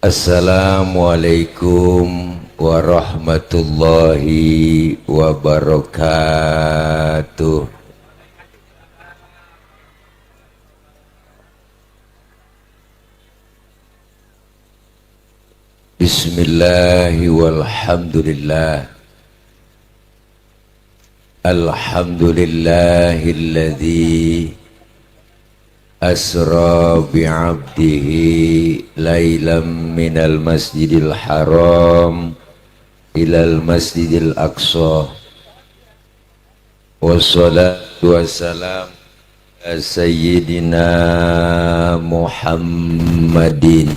Assalamualaikum warahmatullahi wabarakatuh. Bismillahi walhamdulillah. Alhamdulillahilladzi asra bi'abdihi laylam minal masjidil haram ilal masjidil aqsa wassalatu wassalam ala sayyidina Muhammadin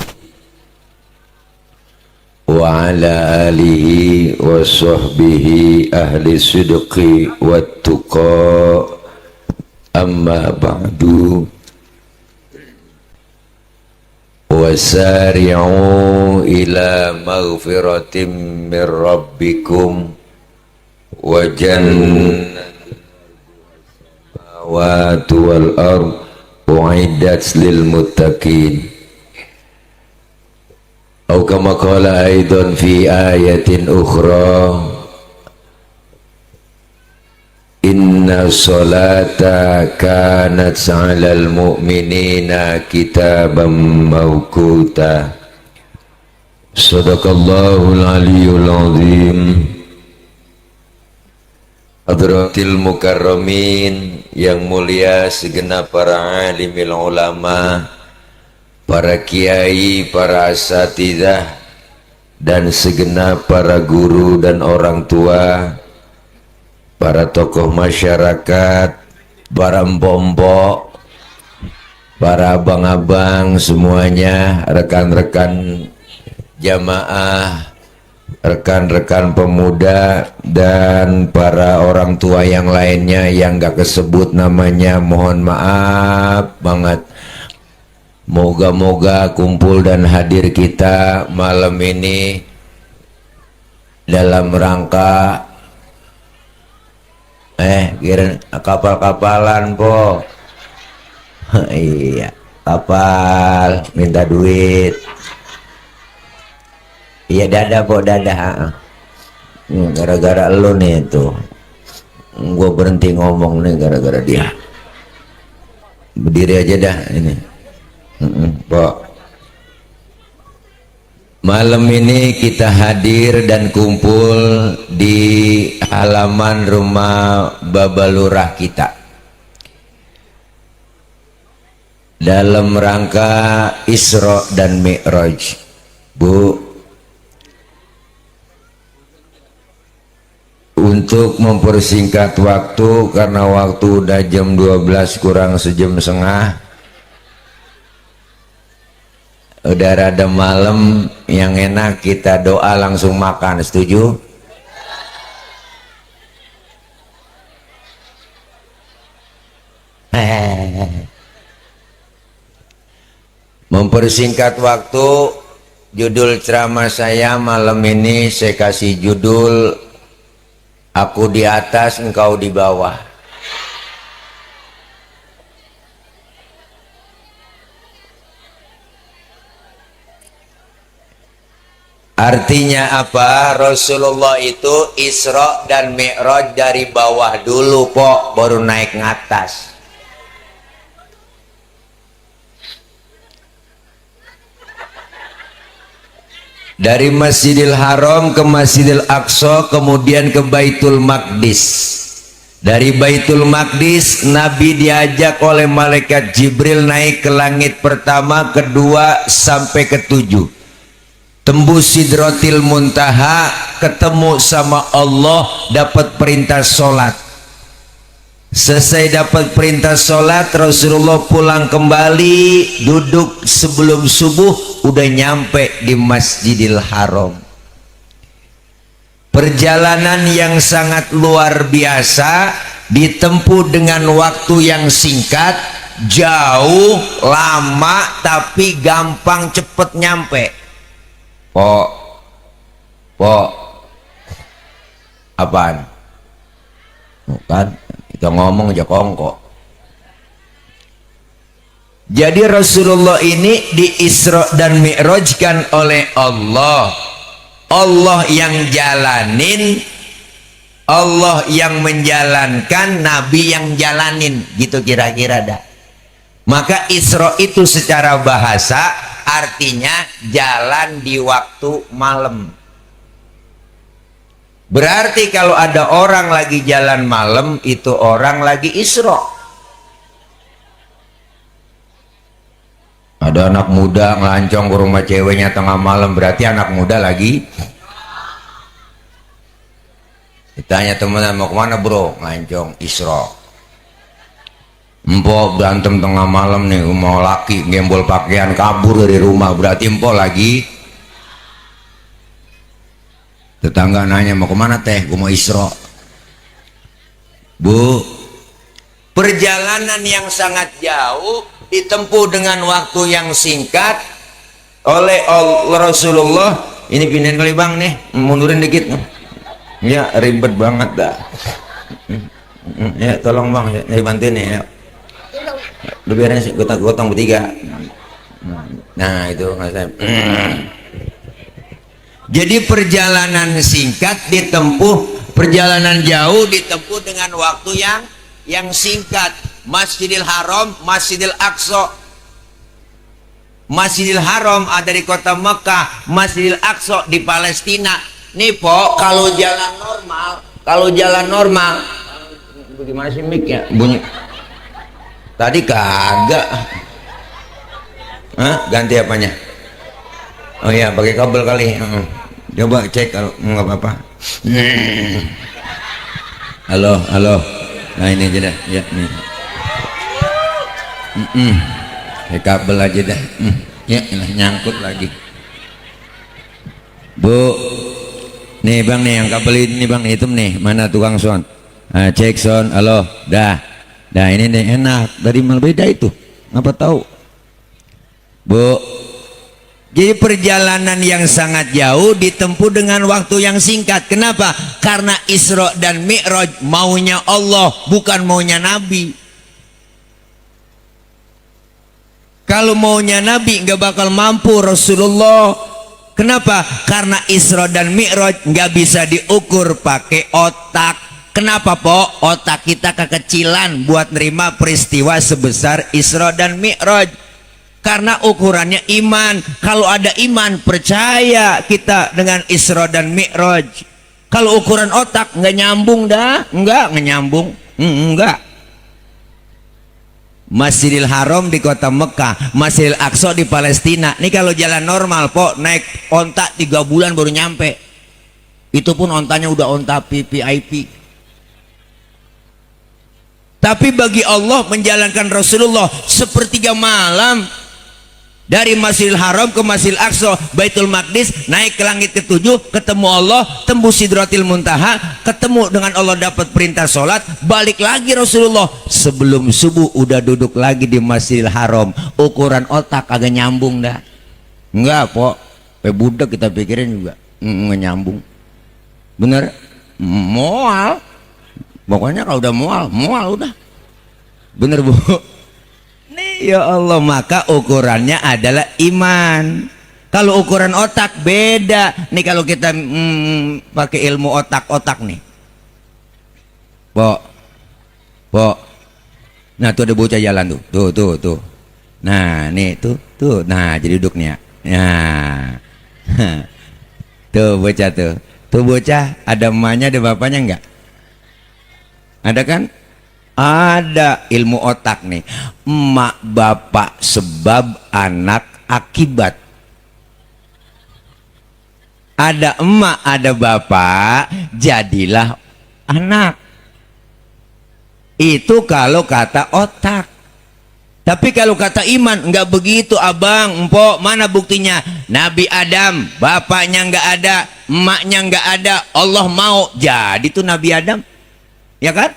wa ala alihi wa sahbihi ahli sidqi wat tuqa, amma ba'du. Wasari'u ila maghfiratin min rabbikum wa jannatin samawati wal ard u'iddat lil muttaqin. Atau kama qala aidan fi ayatin ukhra, inna sholata kanat 'alal mu'minina kitaban mawquta. Shadaqallahul aliyyul azim. Hadratil mukarramin, yang mulia segenap para alimil ulama, para kiai, para asatidzah, dan segenap para guru dan orang tua, para tokoh masyarakat, para mpok-mpok, para abang-abang semuanya, rekan-rekan jamaah, rekan-rekan pemuda, dan para orang tua yang lainnya yang gak kesebut namanya, mohon maaf banget. Moga-moga kumpul dan hadir kita malam ini dalam rangka kira kapal-kapalan po. Iya, kapal minta duit. Iya, dadah po, dadah. Gara-gara lu nih tuh gua berhenti ngomong nih, gara-gara dia. Berdiri aja dah ini. Po, malam ini kita hadir dan kumpul di halaman rumah Babalurah kita dalam rangka Isra dan Mi'raj. Bu, untuk mempersingkat waktu, karena waktu udah jam 12 kurang sejam setengah, udah rada malam, yang enak kita doa langsung makan. Setuju? Mempersingkat waktu, judul ceramah saya malam ini saya kasih judul Aku di atas, engkau di bawah. Artinya apa? Rasulullah itu Isra dan Mi'raj dari bawah dulu po, baru naik ke atas. Dari Masjidil Haram ke Masjidil Aqsa, kemudian ke Baitul Maqdis. Dari Baitul Maqdis Nabi diajak oleh malaikat Jibril naik ke langit pertama, kedua, sampai ketujuh. Tembus Sidratil Muntaha, ketemu sama Allah, dapat perintah sholat. Selesai dapat perintah sholat, Rasulullah pulang kembali, duduk sebelum subuh, udah nyampe di Masjidil Haram. Perjalanan yang sangat luar biasa, ditempuh dengan waktu yang singkat, jauh, lama, tapi gampang, cepet nyampe. Po, apaan? Kan kita ngomong aja kongko. Jadi Rasulullah ini di Isra dan Mi'rajkan oleh Allah. Allah yang jalanin, Allah yang menjalankan, Nabi yang jalanin, gitu kira-kira dah. Maka Isra itu secara bahasa artinya jalan di waktu malam. Berarti kalau ada orang lagi jalan malam, itu orang lagi Isra. Ada anak muda ngelancong ke rumah ceweknya tengah malam, berarti anak muda lagi. Ditanya teman, mau kemana bro? Ngelancong, Isra. Empok berantem tengah malam nih, mau laki gembol pakaian kabur dari rumah, berarti empok lagi. Tetangga nanya, mau kemana teh? Gue mau Isra. Bu, perjalanan yang sangat jauh ditempuh dengan waktu yang singkat oleh Rasulullah. Ini pindahin kali bang nih, mundurin dikit. Ya ribet banget dah. Ya tolong bang, ya bantuin ya. Lu biarin sih, gotong bertiga. Nah itu nggak saya. Jadi perjalanan singkat ditempuh, perjalanan jauh ditempuh dengan waktu yang singkat. Masjidil Haram, Masjidil Aqsa. Masjidil Haram ada di kota Mekah, Masjidil Aqsa di Palestina. Nih po, kalau jalan normal, bagaimana sih mic ya bunyi? Tadi kagak. Hah? Ganti apanya? Oh iya, pakai kabel kali. Coba cek kalau nggak apa-apa. Halo. Nah ini aja dah, ya nih. Kabel aja dah. Ya nyangkut lagi. Bu, nih bang nih yang kabel ini bang, hitam nih. Mana tukang sound? Nah, cek sound. Halo, dah ini nih enak. Dari mana beda itu? Ngapa tahu? Bu, jadi perjalanan yang sangat jauh ditempuh dengan waktu yang singkat. Kenapa? Karena Isra dan Mi'raj maunya Allah, bukan maunya Nabi. Kalau maunya Nabi nggak bakal mampu Rasulullah. Kenapa? Karena Isra dan Mi'raj nggak bisa diukur pakai otak. Kenapa po? Otak kita kekecilan buat nerima peristiwa sebesar Isra dan Mi'raj. Karena ukurannya iman. Kalau ada iman, percaya kita dengan Isra dan Mi'raj. Kalau ukuran otak nggak nyambung dah, nggak nyambung, nggak. Masjidil Haram di kota Mekah, Masjidil Aqsa di Palestina. Ini kalau jalan normal po, naik onta 3 bulan baru nyampe. Itu pun ontanya udah onta VIP. Tapi bagi Allah menjalankan Rasulullah sepertiga malam dari Masjidil Haram ke Masjidil Aqsa, Baitul Maqdis, naik ke langit ke-7, ketemu Allah, tembus Sidratil Muntaha, ketemu dengan Allah, dapat perintah sholat, balik lagi Rasulullah. Sebelum subuh udah duduk lagi di Masjidil Haram. Ukuran otak agak nyambung dah. Enggak po, budak kita pikirin juga nggak nyambung. Bener? Mual. Pokoknya kalau udah mual udah. Bener bu? Ya Allah, maka ukurannya adalah iman. Kalau ukuran otak beda. Nih kalau kita pakai ilmu otak nih. Po. Nah tuh ada bocah jalan tuh. Nah nih tuh. Nah jadi duduknya. Nah. Tuh bocah tuh. Tuh bocah ada emaknya ada bapaknya enggak? Ada kan? Ada ilmu otak nih. Emak bapak sebab, anak akibat. Ada emak ada bapak, jadilah anak. Itu kalau kata otak. Tapi kalau kata iman enggak begitu abang, empok. Mana buktinya? Nabi Adam bapaknya enggak ada, emaknya enggak ada, Allah mau jadi tuh Nabi Adam, ya kan?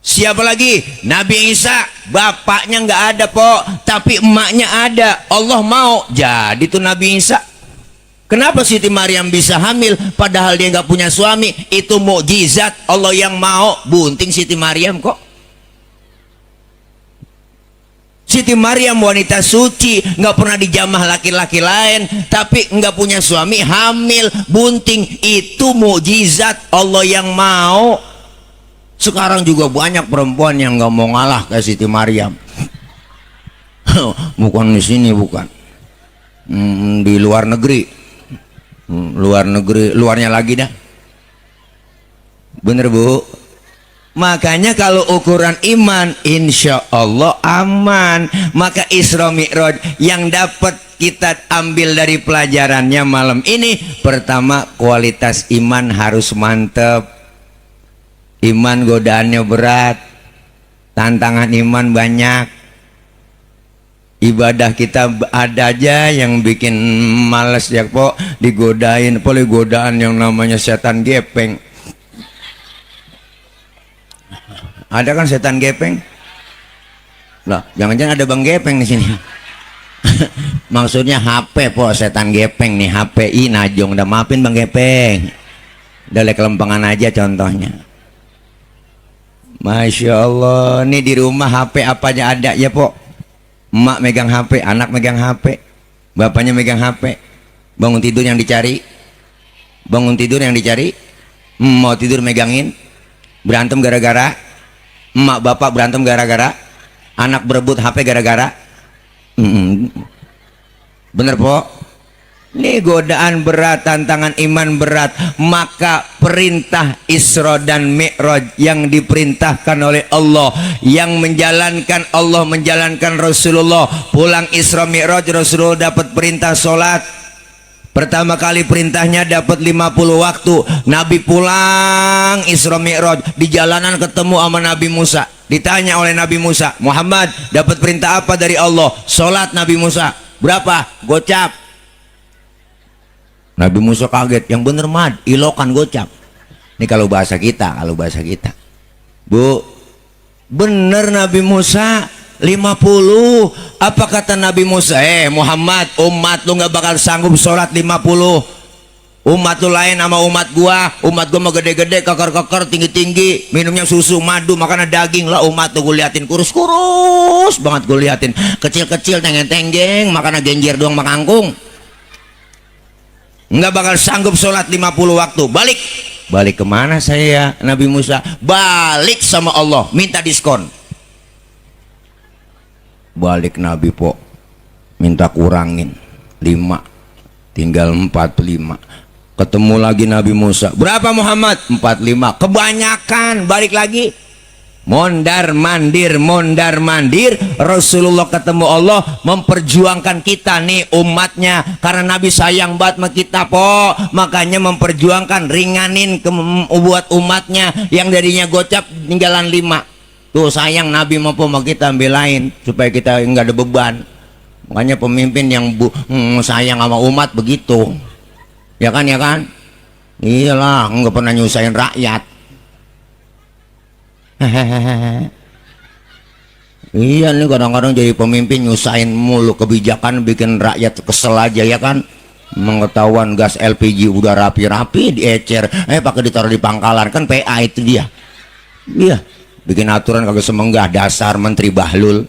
Siapa lagi? Nabi Isa bapaknya nggak ada po, tapi emaknya ada, Allah mau jadi tuh Nabi Isa. Kenapa Siti Maryam bisa hamil padahal dia nggak punya suami? Itu mukjizat Allah yang mau bunting Siti Maryam kok. Siti Maryam wanita suci, nggak pernah dijamah laki-laki lain, tapi nggak punya suami, hamil, bunting. Itu mukjizat Allah yang mau. Sekarang juga banyak perempuan yang nggak mau ngalah ke Siti Maryam. Bukan di sini, bukan. Di luar negeri. Luar negeri, luarnya lagi dah. Bener Bu? Makanya kalau ukuran iman, insya Allah aman. Maka Isra Mi'raj yang dapat kita ambil dari pelajarannya malam ini, pertama kualitas iman harus mantep. Iman godaannya berat, tantangan iman banyak. Ibadah kita ada aja yang bikin males ya po, digodain, boleh godaan yang namanya setan gepeng. Ada kan setan gepeng? Lah, jangan-jangan ada Bang Gepeng di sini. Maksudnya HP po, setan gepeng nih, HPI Najong. Udah maafin Bang Gepeng. Udah lek kelempangan aja contohnya. Masya Allah, nih di rumah HP apanya ada ya po. Emak megang HP, anak megang HP, bapaknya megang HP. Bangun tidur yang dicari, bangun tidur yang dicari. Mau tidur megangin. Berantem gara-gara emak bapak berantem gara-gara anak berebut HP gara-gara. Bener po? Ini godaan berat, tantangan iman berat. Maka perintah Isra dan Mi'raj yang diperintahkan oleh Allah, yang menjalankan Allah, menjalankan Rasulullah. Pulang Isra Mi'raj, Rasulullah dapat perintah sholat. Pertama kali perintahnya dapat 50 waktu. Nabi pulang Isra Mi'raj, di jalanan ketemu sama Nabi Musa. Ditanya oleh Nabi Musa, Muhammad dapat perintah apa dari Allah? Sholat. Nabi Musa, berapa? Gocap. Nabi Musa kaget, yang bener mad, ilokan gocap. Ini kalau bahasa kita, Bu, bener Nabi Musa 50. Apa kata Nabi Musa? Muhammad, umat lu nggak bakal sanggup sholat 50. Umat lu lain sama umat gua mah gede-gede, keker-keker, tinggi-tinggi, minumnya susu, madu, makannya daging. Lah umat tuh gue liatin kurus-kurus banget, gue liatin kecil-kecil, tenggeng-tenggeng, makannya genjer doang makangkung. Nggak bakal sanggup sholat 50 waktu. Balik kemana saya Nabi Musa? Balik sama Allah, minta diskon. Balik Nabi po, minta kurangin 5, tinggal 45. Ketemu lagi Nabi Musa, berapa Muhammad? 45. Kebanyakan. Balik lagi, mondar mandir. Rasulullah ketemu Allah, memperjuangkan kita nih umatnya, karena Nabi sayang banget sama kita po. Makanya memperjuangkan, ringanin buat umatnya yang darinya gocap tinggalan 5. Tuh sayang Nabi mau sama kita, belain supaya kita nggak ada beban. Makanya pemimpin yang sayang sama umat begitu, ya kan? Iyalah, nggak pernah nyusahin rakyat. Iya nih, kadang-kadang jadi pemimpin nyusahin mulu, kebijakan bikin rakyat kesel aja, ya kan? Mengetahuan gas LPG udah rapi-rapi diecer, pakai ditaruh di pangkalan, kan PA itu dia. Iya, bikin aturan kagak semenggah, dasar Menteri Bahlul.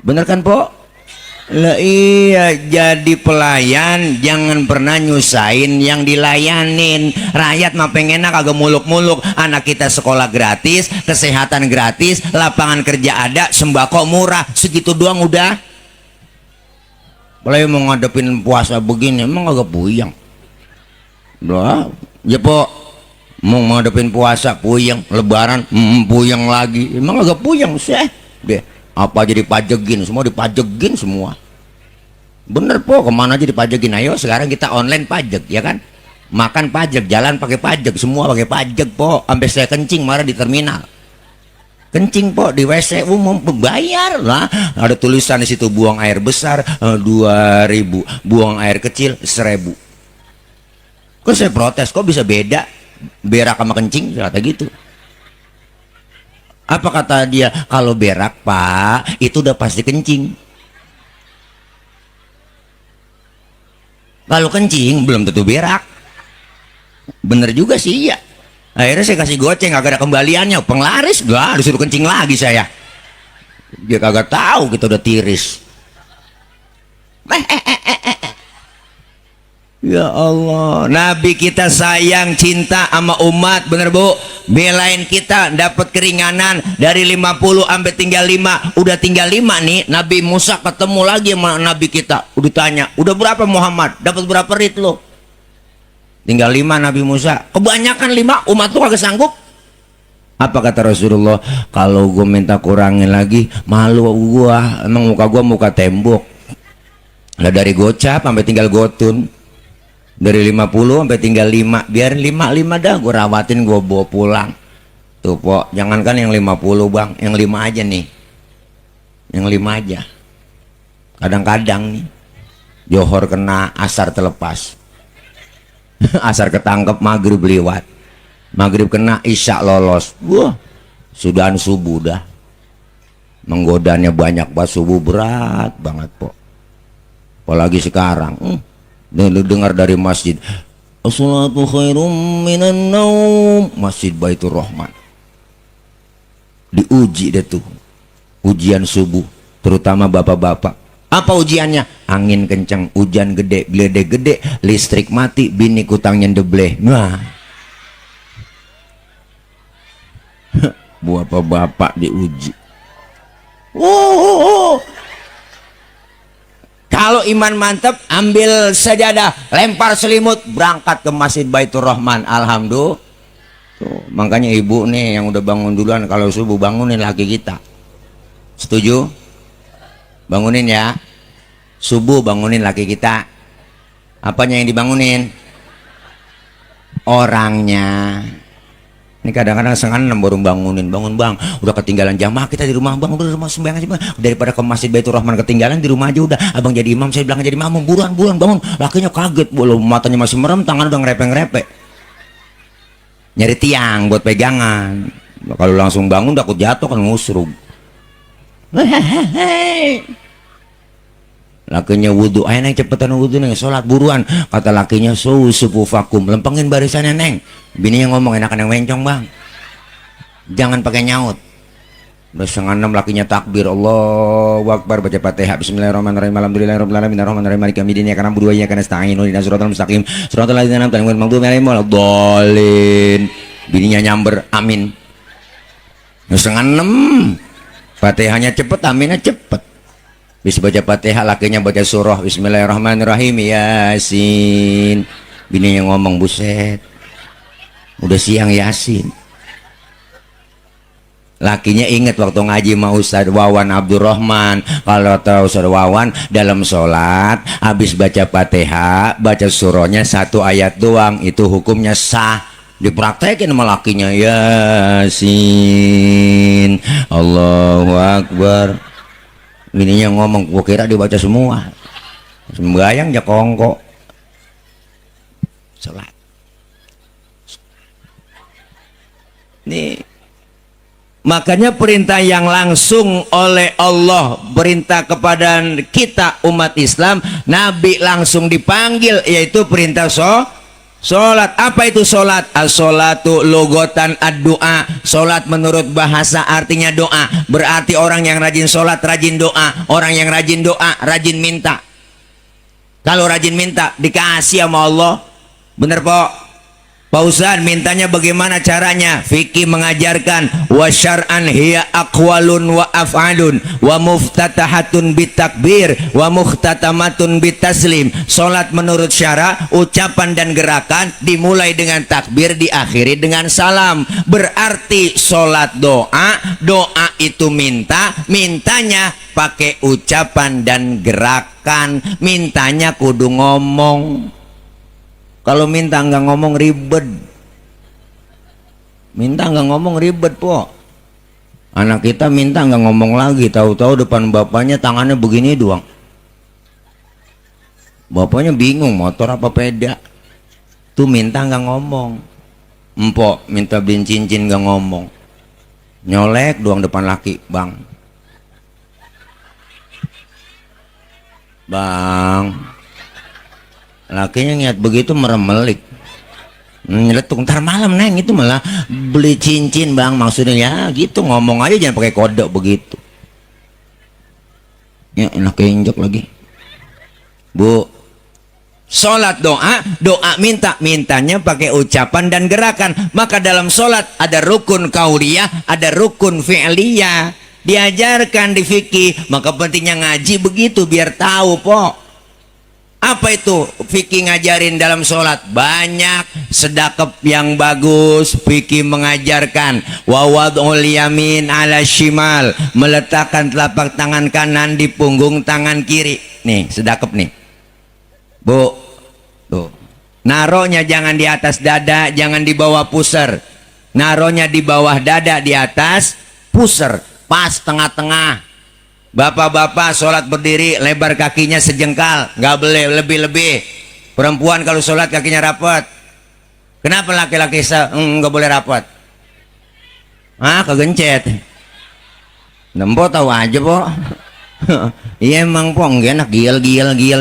Bener kan po? Lah iya, jadi pelayan jangan pernah nyusahin yang dilayanin. Rakyat mah pengennya kagak muluk-muluk. Anak kita sekolah gratis, kesehatan gratis, lapangan kerja ada, sembako murah, segitu doang udah. Boleh mau ngadepin puasa begini emang kagak puyeng. Lah, ya po, mau ngadepin puasa puyeng, lebaran puyeng lagi. Emang kagak puyeng sih deh. Apa jadi pajekin, semua dipajekin semua. Bener po, kemana aja dipajekin. Ayo sekarang kita online pajak, ya kan? Makan pajak, jalan pakai pajak, semua pakai pajak po. Sampai saya kencing marah di terminal, kencing po di WC umum, bayar lah. Ada tulisan di situ, buang air besar 2.000, buang air kecil 1.000. Kok saya protes, kok bisa beda berak sama kencing, kata gitu. Apa kata dia? Kalau berak pak, itu udah pasti kencing. Kalau kencing belum tentu berak. Bener juga sih, iya. Akhirnya saya kasih goceng, kagak ada kembaliannya. Penglaris, gak disuruh kencing lagi saya. Dia kagak tahu kita udah tiris. Ya Allah, Nabi kita sayang, cinta sama umat, bener bu? Belain kita, dapat keringanan dari 50 sampai tinggal 5. Udah tinggal 5 nih, Nabi Musa ketemu lagi sama Nabi kita. Udah tanya, udah berapa Muhammad? Dapat berapa rit lo? Tinggal 5 Nabi Musa. Kebanyakan 5, umat tuh kagak sanggup. Apa kata Rasulullah? Kalau gue minta kurangin lagi, malu gua. Emang muka gua muka tembok. Lah dari gocap sampai tinggal gotun. Dari 50 sampai tinggal 5. Biarin 5 dah, gue rawatin, gue bawa pulang. Tuh pok, jangankan yang 50 bang, yang 5 aja nih. Yang 5 aja. Kadang-kadang nih Johor kena, asar terlepas. Asar ketangkep, maghrib lewat. Maghrib kena, isya lolos. Wah, sudahan subuh dah. Menggodanya banyak banget, subuh berat banget pok. Apalagi sekarang. Lu dengar dari masjid, as-salatu khairum minan naum, Masjid Baitur Rahman. Diuji deh tuh. Ujian subuh, terutama bapak-bapak. Apa ujiannya? Angin kencang, hujan gede, geledek gede, listrik mati, bini kutangnya ndebleh. Nah. Bapak-bapak diuji. Kalau iman mantap, ambil sajadah, lempar selimut, berangkat ke Masjid Baitur Rahman. Alhamdulillah. Tuh, makanya ibu nih yang udah bangun duluan, kalau subuh bangunin laki kita. Setuju? Bangunin ya. Subuh bangunin laki kita. Apanya yang dibangunin? Orangnya. Ini kadang-kadang setengah 6 baru bangunin. Bangun bang, udah ketinggalan jamaah kita di rumah bang, udah rumah sembahyang aja bang. Daripada ke Masjid Baitur Rahman ketinggalan, di rumah aja udah. Abang jadi imam, saya bilang jadi imam, buruan bangun. Lakinya kaget, belum matanya masih merem, tangan udah ngerepe-ngerepe. Nyari tiang buat pegangan. Kalau langsung bangun takut jatuh kan ngusrug. Lakinya wudhu, ayo neng cepetan wudhu neng, sholat buruan. Kata lakinya, sufufakum, lempengin barisannya neng. Bininya ngomong, enakan yang wencong bang, jangan pakai nyaut. Udah setengah 6 lakinya takbir, Allahu Akbar, baca Fatihah, Bismillahirrahmanirrahim, Alhamdulillahirrahmanirrahim, Ar-Rahmanirrahim, Maliki yaumiddin, iyyaka na'budu wa iyyaka nasta'in, ihdinas siratal mustaqim, siratal ladzina an'amta 'alaihim, ghairil maghdubi 'alaihim waladdallin. Bininya nyamber, amin. Udah setengah 6, Fatihahnya cepet, aminnya cepet. Bisa baca Fatihah, lakinya baca surah Bismillahirrahmanirrahim, Yasin. Bininya ngomong, buset, udah siang Yasin. Lakinya inget waktu ngaji sama Ustadz Wawan Abdurrahman. Kalau tahu Ustadz Wawan, dalam sholat habis baca Fatihah, baca surahnya 1 ayat doang, itu hukumnya sah. Dipraktekin sama lakinya, Yasin, Allahu Akbar. Bininya ngomong, gua kira dibaca semua. Sembayang ya kongko. Sholat. Nih, makanya perintah yang langsung oleh Allah, perintah kepada kita umat Islam, Nabi langsung dipanggil, yaitu perintah sholat. Apa itu sholat? As-sholatu logotan ad-doa. Sholat menurut bahasa artinya doa. Berarti orang yang rajin sholat rajin doa. Orang yang rajin doa rajin minta. Kalau rajin minta dikasih sama Allah. Bener po? Pak Ustadz, mintanya bagaimana caranya? Fikih mengajarkan, wa syar'an hiya aqwalun wa af'alun wa muftatahatun bitakbir wa muhtatamatun bitaslim. Salat menurut syara, ucapan dan gerakan dimulai dengan takbir, diakhiri dengan salam. Berarti salat doa, doa itu minta, mintanya pakai ucapan dan gerakan, mintanya kudu ngomong. Kalau minta nggak ngomong ribet. Minta nggak ngomong ribet po. Anak kita minta nggak ngomong lagi, tahu-tahu depan bapaknya tangannya begini doang. Bapaknya bingung motor apa peda. Tuh minta nggak ngomong. Empok minta beliin cincin nggak ngomong. Nyolek doang depan laki, bang. Bang. Lakinya niat begitu meremelik. Nyeletuk ntar malam neng, itu malah beli cincin bang, maksudnya ya gitu, ngomong aja jangan pakai kode begitu ya. Enak injek lagi. Bu, sholat doa mintanya pakai ucapan dan gerakan. Maka dalam sholat ada rukun kauliyah, ada rukun fi'liyah, diajarkan di fikih. Maka pentingnya ngaji begitu biar tahu po. Apa itu fikih ngajarin dalam sholat? Banyak sedekap yang bagus. Fikih mengajarkan wawadul yamin ala shimal, meletakkan telapak tangan kanan di punggung tangan kiri. Nih sedekap nih bu, tuh naronya jangan di atas dada, jangan di bawah pusar. Naronya di bawah dada, di atas pusar, pas tengah-tengah. Bapak-bapak sholat berdiri lebar kakinya sejengkal, nggak boleh lebih-lebih. Perempuan kalau sholat kakinya rapat. Kenapa laki-laki nggak boleh rapat? Kegencet. Nempo tahu aja po. Iya emang po, nggak enak gil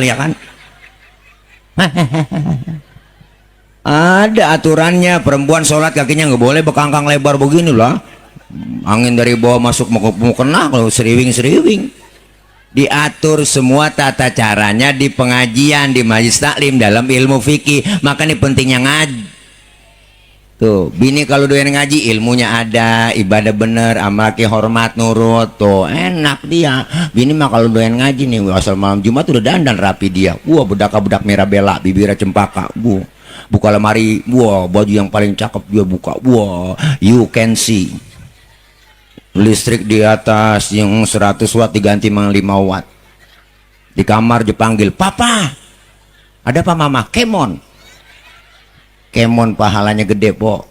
ya kan. Ada aturannya, perempuan sholat kakinya nggak boleh bekangkang lebar begini lah. Angin dari bawah masuk mau kena kalau seriwing. Diatur semua tata caranya di pengajian, di majelis taklim dalam ilmu fikih. Maka ini pentingnya ngaji. Tuh, bini kalau doyan ngaji ilmunya ada, ibadah bener, amalaki hormat nurut, tuh enak dia. Bini mah kalau doyan ngaji nih, asal malam Jumat udah dandan rapi dia. Wah, bedak merah bela, bibirnya cempaka. Buka lemari, wah baju yang paling cakep dia buka. Wah, you can see. Listrik di atas yang 100 watt diganti dengan 5 watt. Di kamar dipanggil, "Papa." "Ada apa mama?" "Kemon." Kemon pahalanya gede po.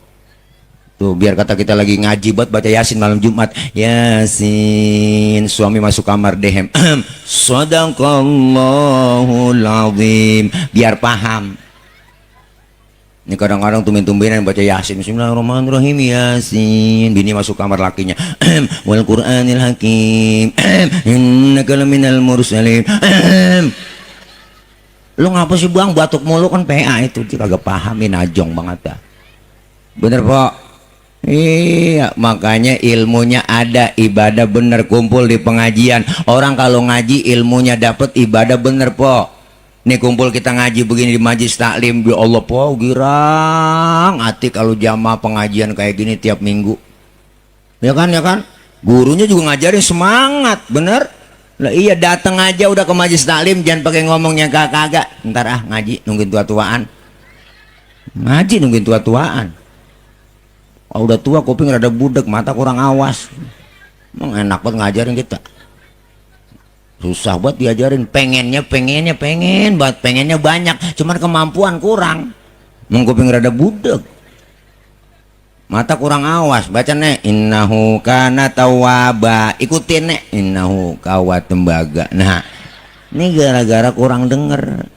Tuh biar kata kita lagi ngaji buat baca Yasin malam Jumat. Yasin. Suami masuk kamar dehem. Sadaqallahul azim. Biar paham. Ini kadang-kadang tumben-tumbenan baca Yasin. Bismillahirrahmanirrahim. Yasin. Bini masuk kamar lakinya. Wal Qur'anil hakim. Innaka laminal mursalin. Lu ngapa sih bang batuk mulu, kan PA itu kagak pahamin ajong banget dah. Bener po. Iya, makanya ilmunya ada, ibadah bener, kumpul di pengajian. Orang kalau ngaji ilmunya dapet, ibadah bener po. Nih kumpul kita ngaji begini di majelis taklim, ya Allah po, girang hati kalau jamaah pengajian kayak gini tiap minggu. Ya kan? Gurunya juga ngajarin semangat, bener. Lah iya, datang aja udah ke majelis taklim, jangan pakai ngomongnya kagak. Ntar ngaji nungguin tua-tuaan. Ngaji nungguin tua-tuaan. Udah tua kuping rada budek, mata kurang awas. Emang enak banget ngajarin kita. Susah buat diajarin, pengen banget, pengennya banyak, cuman kemampuan kurang. Kuping rada budek, mata kurang awas. Baca nek innahu kana tawwaba, ikutin nek innahu kawat tembaga. Nah ini gara-gara kurang denger.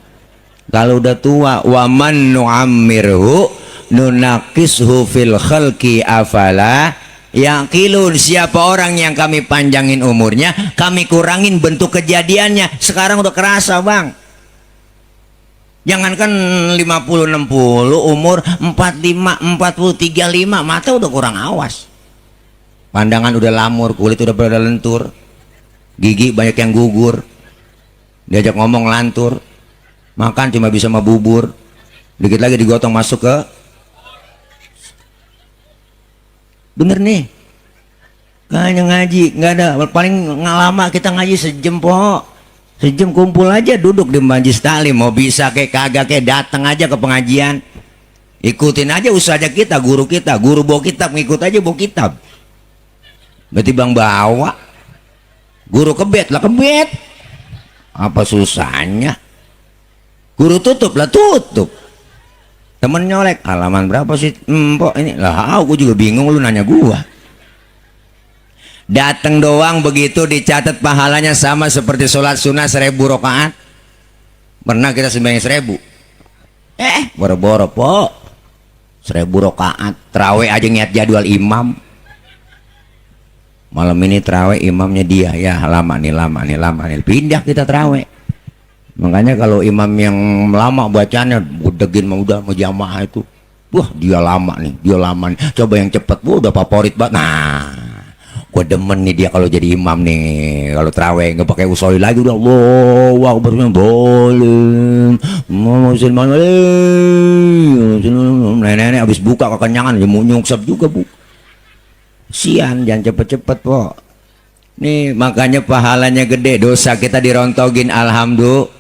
Kalau udah tua, waman nu'ammirhu nunakishu fil khalqi afala yaqilun. Siapa orang yang kami panjangin umurnya, kami kurangin bentuk kejadiannya. Sekarang udah kerasa bang, jangankan 50-60, umur 45, 40, 35, mata udah kurang awas, pandangan udah lamur, kulit udah pada lentur, gigi banyak yang gugur, diajak ngomong lantur, makan cuma bisa sama bubur, dikit lagi digotong masuk ke. Bener nih, kayaknya ngaji nggak ada, paling lama kita ngaji sejam po, sejam kumpul aja duduk di majelis taklim. Mau bisa kayak kagak kayak datang aja ke pengajian, ikutin aja usaha kita, guru bawa kitab, ngikut aja bawa kitab. Berarti bang bawa guru kebet, apa susahnya? Guru tutup, temen nyolek, halaman berapa sih empok ini lah, aku juga bingung, lu nanya gua. Dateng doang begitu dicatat pahalanya sama seperti sholat sunnah 1000 rakaat. Pernah kita sembahyang 1000, boro-boro po 1000 rakaat. Terawih aja niat jadwal imam, malam ini terawih imamnya dia, ya lama nih, pindah kita terawih. Makanya kalau imam yang lama bacanya budegin, mau udah mau jamaah itu Wah, dia lama nih, dia lama nih. Coba yang cepet, wah udah favorit banget. Nah, gue demen nih dia kalau jadi imam nih. Kalau terawih nggak pakai usolli lagi udah Allahu Akbar boleh. Nenek-nenek habis buka kekenyangan, dia mau nyungsep juga bu. Sian, jangan cepet-cepet po. Nih makanya pahalanya gede, dosa kita dirontogin, alhamdulillah.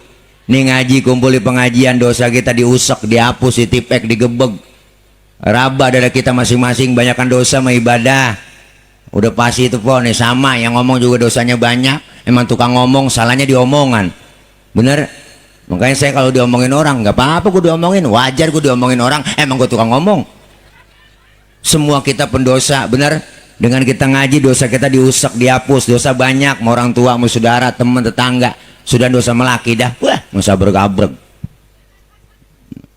Nih ngaji kumpul di pengajian, dosa kita diusek, dihapus, ditipek, digebeg. Raba dari kita masing-masing, banyakkan dosa sama ibadah. Udah pasti itu po, nih sama yang ngomong juga dosanya banyak. Emang tukang ngomong, salahnya diomongan. Bener? Makanya saya kalau diomongin orang nggak apa-apa, gue diomongin, wajar gue diomongin orang. Emang gue tukang ngomong. Semua kita pendosa, bener? Dengan kita ngaji dosa kita diusek, dihapus, dosa banyak, mau orang tua, mau saudara, teman, tetangga. Sudah dosa melaki dah, wah, masa bergabreg.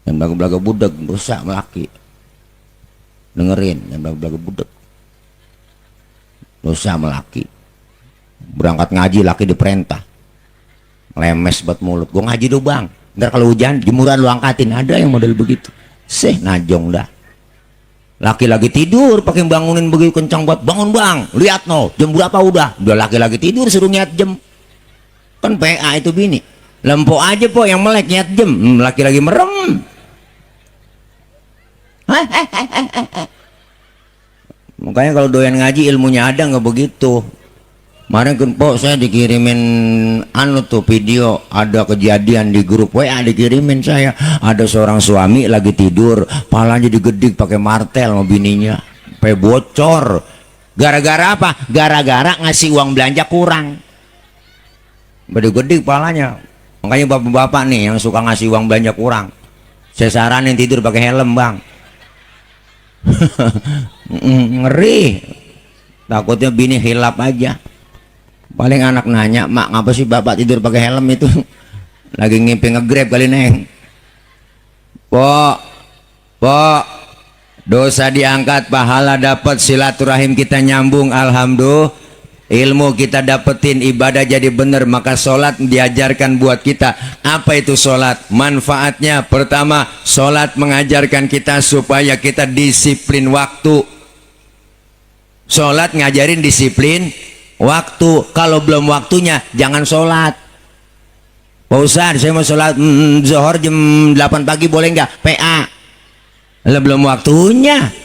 Yang belaga-belaga budak, dosa melaki. Dengerin, yang belaga-belaga budak. Dosa melaki. Berangkat ngaji laki diperintah. Lemes buat mulut. Gue ngaji dulu bang. Ntar kalau hujan jemuran lu angkatin. Ada yang model begitu. Najong dah. Laki lagi tidur pakai bangunin begitu kencang buat bangun bang. Lihat no, jam berapa udah? Udah laki lagi tidur suruh niat jam. Kan PA itu bini. Lempo aja po yang melek niat jam. Laki lagi merem. Makanya kalau doyan ngaji ilmunya ada nggak begitu. Kemarin kan po saya dikirimin tuh video, ada kejadian di grup WA dikirimin saya, ada seorang suami lagi tidur, palanya digedik pakai martel sama bininya, sampai bocor. Gara-gara apa? Gara-gara ngasih uang belanja kurang. Digedik palanya. Makanya bapak-bapak nih yang suka ngasih uang belanja kurang, saya saranin tidur pakai helm bang. Ngeri, takutnya bini hilap aja. Paling anak nanya, mak ngapa sih bapak tidur pakai helm itu? Lagi ngimpi nge-grab kali neng. Po, dosa diangkat, pahala dapat, silaturahim kita nyambung, alhamdulillah. Ilmu kita dapetin, ibadah jadi bener, maka sholat diajarkan buat kita. Apa itu sholat? Manfaatnya pertama, sholat mengajarkan kita supaya kita disiplin waktu. Sholat ngajarin disiplin waktu. Kalau belum waktunya jangan sholat. Pak Ustadz, saya mau sholat zuhur jam 8 pagi boleh nggak? PA lah belum waktunya.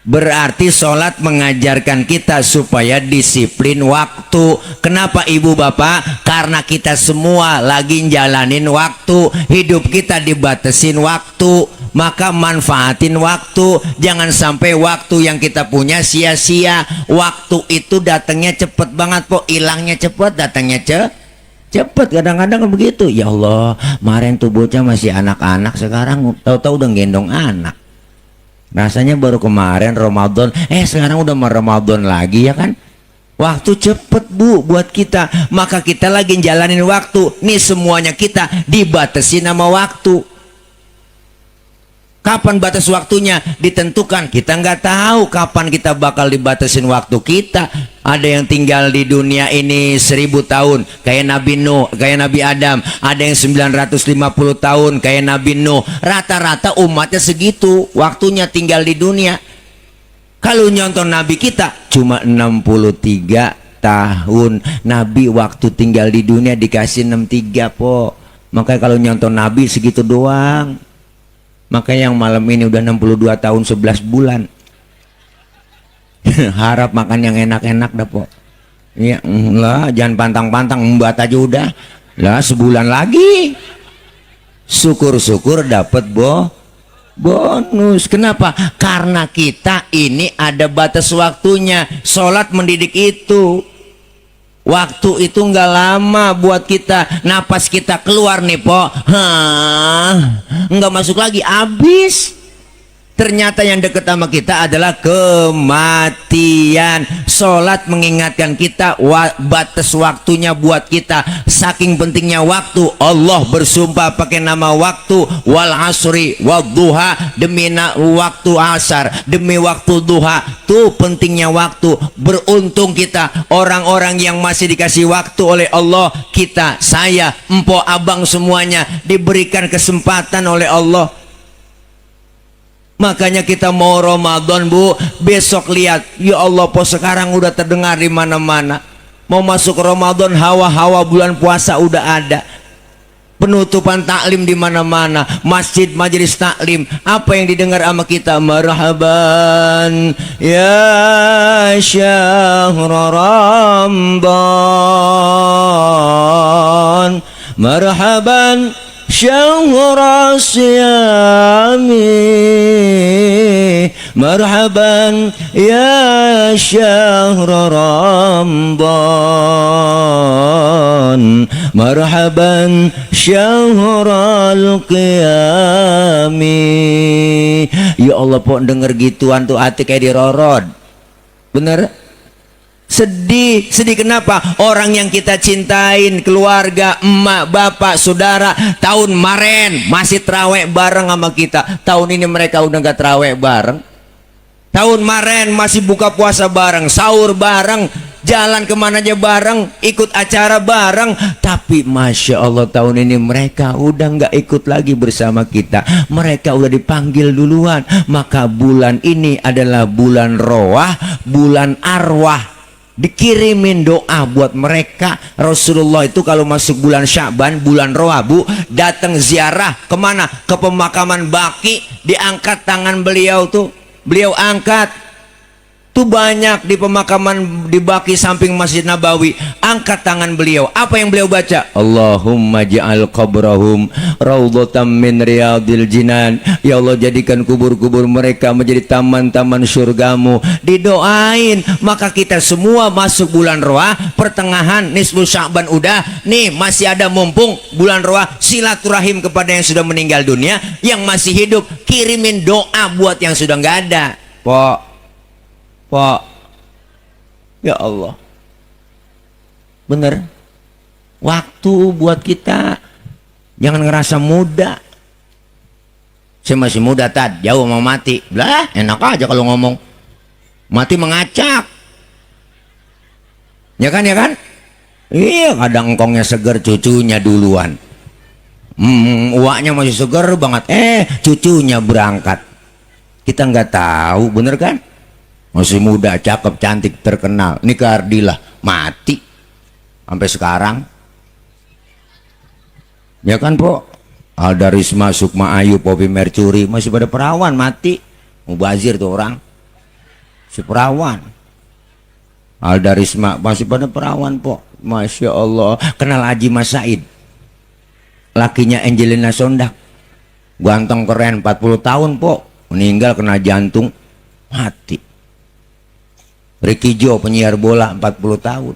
Berarti sholat mengajarkan kita supaya disiplin waktu. Kenapa ibu bapak? Karena kita semua lagi jalanin waktu. Hidup kita dibatasin waktu. Maka manfaatin waktu. Jangan sampai waktu yang kita punya sia-sia. Waktu itu datangnya cepet banget po. Hilangnya cepet, datangnya cepet. Kadang-kadang begitu. Ya Allah, kemarin tuh bocah masih anak-anak, sekarang tahu-tahu udah gendong anak. Rasanya baru kemarin Ramadan, sekarang udah mau Ramadan lagi ya kan. Waktu cepet bu buat kita. Maka kita lagi jalanin waktu. Nih semuanya kita dibatasi nama waktu. Kapan batas waktunya ditentukan? Kita nggak tahu kapan kita bakal dibatasin waktu kita. Ada yang tinggal di dunia ini 1000 tahun kayak Nabi Nuh, kayak Nabi Adam. Ada yang 950 tahun kayak Nabi Nuh. Rata-rata umatnya segitu waktunya tinggal di dunia. Kalau nyonton Nabi kita cuma 63 tahun. Nabi waktu tinggal di dunia dikasih 63 po. Makanya kalau nyonton Nabi segitu doang. Makanya yang malam ini udah 62 tahun 11 bulan. Harap makan yang enak-enak dah po. Iya lah, jangan pantang-pantang, membuat aja udah. Lah sebulan lagi. Syukur-syukur dapat bonus. Kenapa? Karena kita ini ada batas waktunya. Sholat mendidik itu. Waktu itu nggak lama buat kita. Napas kita keluar nih po, nggak masuk lagi, habis. Ternyata yang dekat sama kita adalah kematian. Sholat mengingatkan kita batas waktunya buat kita. Saking pentingnya waktu, Allah bersumpah pakai nama waktu. Wal asri wad duha, demi waktu asar, demi waktu duha. Tuh pentingnya waktu. Beruntung kita orang-orang yang masih dikasih waktu oleh Allah. Kita, saya, empo, abang semuanya diberikan kesempatan oleh Allah. Makanya kita mau Ramadan, Bu, besok lihat, ya Allah, po sekarang udah terdengar di mana-mana. Mau masuk Ramadan, hawa-hawa bulan puasa udah ada. Penutupan taklim di mana-mana, masjid, majelis taklim. Apa yang didengar sama kita? Marhaban ya syahr Ramadan, marhaban syahr siyami, marhaban ya syahr Ramadan, marhaban syahrul qiyami. Ya Allah, pok denger gituan tuh hati kayak dirorod. Bener? Sedih. Sedih kenapa? Orang yang kita cintain, keluarga, emak, bapak, saudara, tahun kemarin masih terawih bareng sama kita, tahun ini mereka udah gak terawih bareng. Tahun kemarin masih buka puasa bareng, sahur bareng, jalan kemana aja bareng, ikut acara bareng. Tapi Masya Allah, tahun ini mereka udah nggak ikut lagi bersama kita. Mereka udah dipanggil duluan. Maka bulan ini adalah bulan roah, bulan arwah. Dikirimin doa buat mereka. Rasulullah itu kalau masuk bulan Sya'ban, bulan roah, Bu, datang ziarah kemana? Ke pemakaman Baqi. Diangkat tangan beliau tuh, beliau angkat tuh, banyak di pemakaman di Baqi samping Masjid Nabawi. Angkat tangan beliau, apa yang beliau baca? Allahumma ja'al qabrahum raudhatan min riyadil jinan. Ya Allah, jadikan kubur-kubur mereka menjadi taman-taman surgamu. Didoain. Maka kita semua masuk bulan roah, pertengahan nisfu Sya'ban udah nih, masih ada mumpung bulan roah, silaturahim kepada yang sudah meninggal dunia. Yang masih hidup, kirimin doa buat yang sudah nggak ada. Pak, ya Allah, bener, waktu buat kita jangan ngerasa muda. Saya masih muda, Tad, jauh mau mati. Lah, enak aja kalau ngomong mati mengacak, ya kan, ya kan? Iya, kadang engkongnya seger, cucunya duluan. Uaknya masih seger banget, cucunya berangkat. Kita nggak tahu, bener kan? Masih muda, cakep, cantik, terkenal. Ini ke Ardila, mati sampai sekarang. Ya kan, Po? Alda Risma, Sukma Ayu, Poppy Mercury masih pada perawan, mati. Mubazir tuh orang, si perawan. Alda Risma masih pada perawan, Po. Masya Allah. Kenal Haji Mas Said, lakinya Angelina Sondak, ganteng keren, 40 tahun, Po. Meninggal kena jantung, mati. Ricky Jo, penyiar bola, 40 tahun,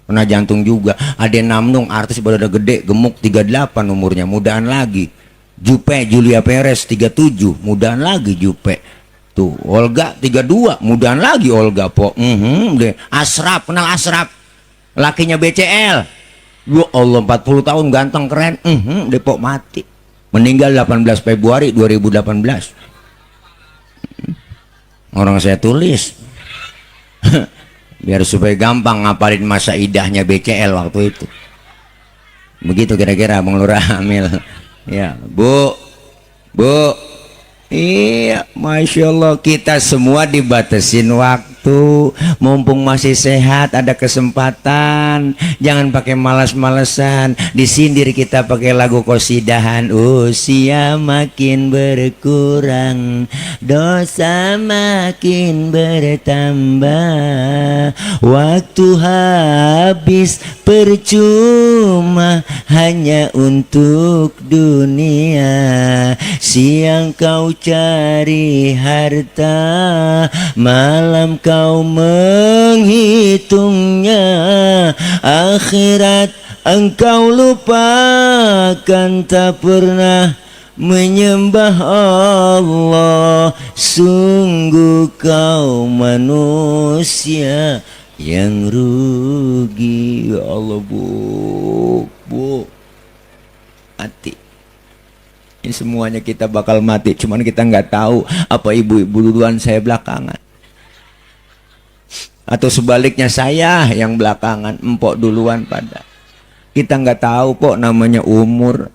kena jantung juga. Ade Namnung, artis baru udah gede, gemuk, 38 umurnya, mudaan lagi. Jupe Julia Perez, 37, mudaan lagi Jupe. Tuh, Olga 32, mudaan lagi Olga, Po. Asraf, kenal Asraf, lakinya BCL. Ya Allah, 40 tahun, ganteng keren, Depok, mati. Meninggal 18 Februari 2018. Orang saya tulis biar supaya gampang ngapalin masa idahnya BCL waktu itu. Begitu kira-kira Bang Lurah Amil. Ya, Bu, iya, Masya Allah, kita semua dibatasin waktu. Mumpung masih sehat, ada kesempatan, jangan pakai malas-malesan. Disindir kita pakai lagu qosidahan. Usia makin berkurang, dosa makin bertambah, waktu habis percuma hanya untuk dunia. Siang kau cari harta, malam kau menghitungnya, akhirat engkau lupakan, tak pernah menyembah Allah. Sungguh kau manusia yang rugi. Ya Allah, Bu, mati. Ini semuanya kita bakal mati, cuman kita nggak tahu apa ibu-ibu duluan, saya belakangan, atau sebaliknya saya yang belakangan, empok duluan pada. Kita nggak tahu, Pok, namanya umur.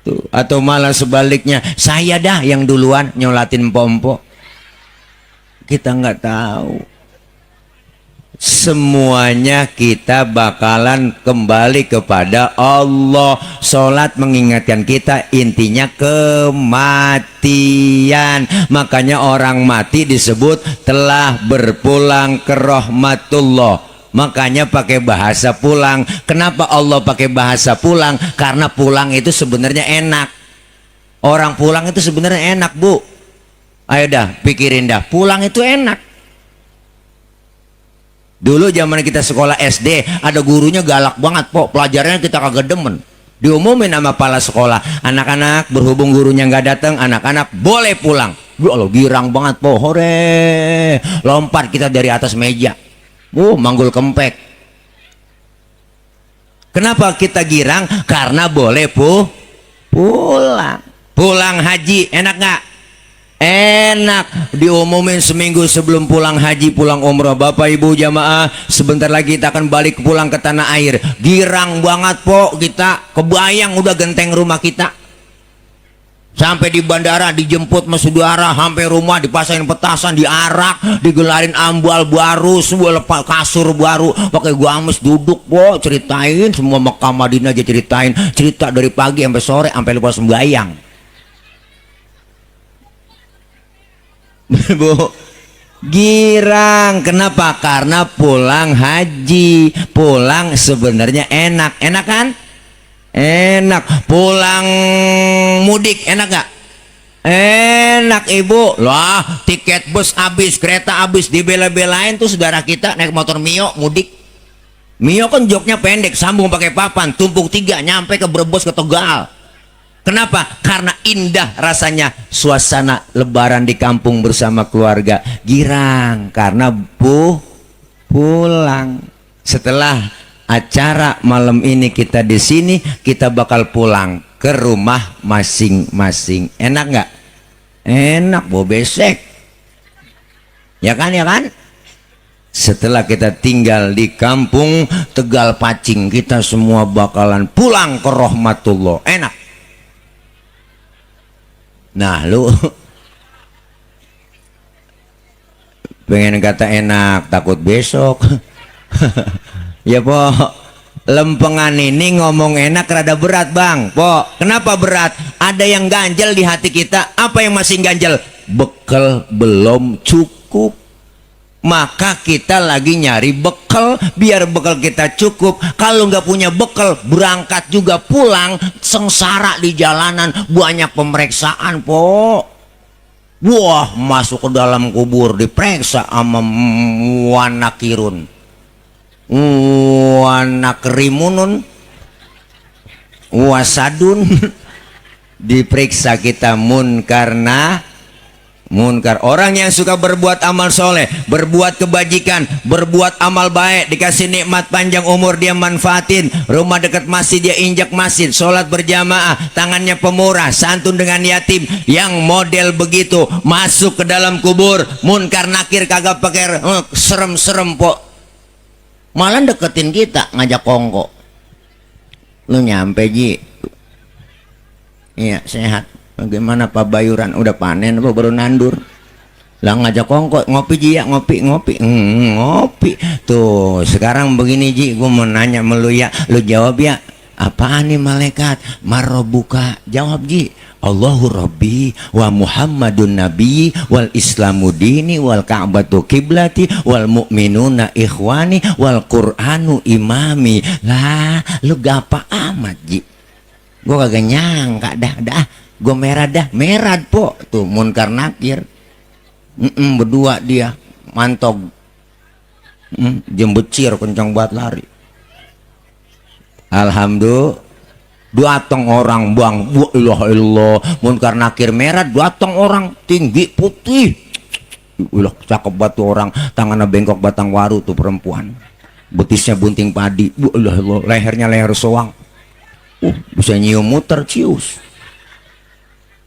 Tuh. Atau malah sebaliknya, saya dah yang duluan nyolatin empok-empok. Kita nggak tahu. Semuanya kita bakalan kembali kepada Allah. Sholat mengingatkan kita intinya kematian. Makanya orang mati disebut telah berpulang ke rahmatullah. Makanya pakai bahasa pulang. Kenapa Allah pakai bahasa pulang? Karena pulang itu sebenarnya enak. Orang pulang itu sebenarnya enak, Bu. Ayo dah pikirin dah, pulang itu enak. Dulu zaman kita sekolah SD, ada gurunya galak banget, po. Pelajarannya kita kagak demen. Diumumin sama kepala sekolah, anak-anak berhubung gurunya nggak datang, anak-anak boleh pulang. Ya Allah, girang banget, po. Hore, lompat kita dari atas meja. Manggul kempek. Kenapa kita girang? Karena boleh pulang. Pulang haji, enak nggak? Enak. Diumumin seminggu sebelum pulang haji, pulang umroh. Bapak ibu jamaah, sebentar lagi kita akan balik pulang ke tanah air. Girang banget, po. Kita kebayang udah genteng rumah kita. Sampai di bandara dijemput sama saudara, sampai rumah dipasangin petasan, diarak, digelarin ambal baru, semua lepas kasur baru, pakai gamis duduk, po. Ceritain semua Mekah Madinah aja ceritain. Cerita dari pagi sampai sore, sampai lupa sembahyang. Bu, girang. Kenapa? Karena pulang haji. Pulang sebenarnya enak. Enak kan? Enak. Pulang mudik enak gak? Enak, ibu. Lah, tiket bus habis, kereta habis, dibela-belain tuh saudara kita naik motor Mio mudik. Mio kan joknya pendek, sambung pakai papan, tumpuk 3, nyampe ke Brebes, ke Tegal. Kenapa? Karena indah rasanya suasana lebaran di kampung bersama keluarga. Girang karena pulang. Setelah acara malam ini kita di sini, kita bakal pulang ke rumah masing-masing. Enak nggak? Enak, Bu, besek. Ya kan, ya kan? Setelah kita tinggal di kampung Tegal Pacing, kita semua bakalan pulang ke rahmatullah. Enak. Nah, lu pengen kata enak, takut besok. Ya, po. Lempengan ini ngomong enak rada berat, Bang. Po, kenapa berat? Ada yang ganjel di hati kita. Apa yang masih ganjel? Bekal belum cukup. Maka kita lagi nyari bekal biar bekal kita cukup. Kalau nggak punya bekal, berangkat juga pulang sengsara di jalanan, banyak pemeriksaan, po. Wah, masuk ke dalam kubur diperiksa sama wanakirun, wanakrimunun, wasadun. Diperiksa kita munkar. Orang yang suka berbuat amal soleh, berbuat kebajikan, berbuat amal baik, dikasih nikmat panjang umur, dia manfaatin. Rumah dekat masjid dia injak masjid, sholat berjamaah, tangannya pemurah, santun dengan yatim. Yang model begitu masuk ke dalam kubur, munkar nakir kagak pakai serem-serem, po. Malah deketin kita, ngajak kongko. Lu nyampe, Ji? Iya, sehat. Bagaimana Pak Bayuran? Udah panen apa baru nandur? Lah ngajak kongko, ngopi, Ji, ya? Ngopi. Ngopi. Tuh, sekarang begini, Ji, gue mau nanya sama lu, ya. Lu jawab, ya. Apaan nih malaikat? Marobuka. Jawab, Ji. Allahu Rabbi wa Muhammadun Nabi wal Islamu dini wal Ka'batu kiblati wal mu'minuna ikhwani wal Qur'anu imami. Lah, lu gapa amat, Ji? Gue kagak nyangka dah. Gue merah, po. Tuh, munkar nakir. Berdua dia mantog. Jembecir kencang banget lari. Alhamdulillah. Datang orang, Bang. Ilah. Munkar nakir merah, datang orang tinggi putih. Ilah, cakep banget tuh orang. Tangannya bengkok batang waru tuh perempuan. Betisnya bunting padi. Ilah. Lehernya leher soang. Bisa nyium muter, cius.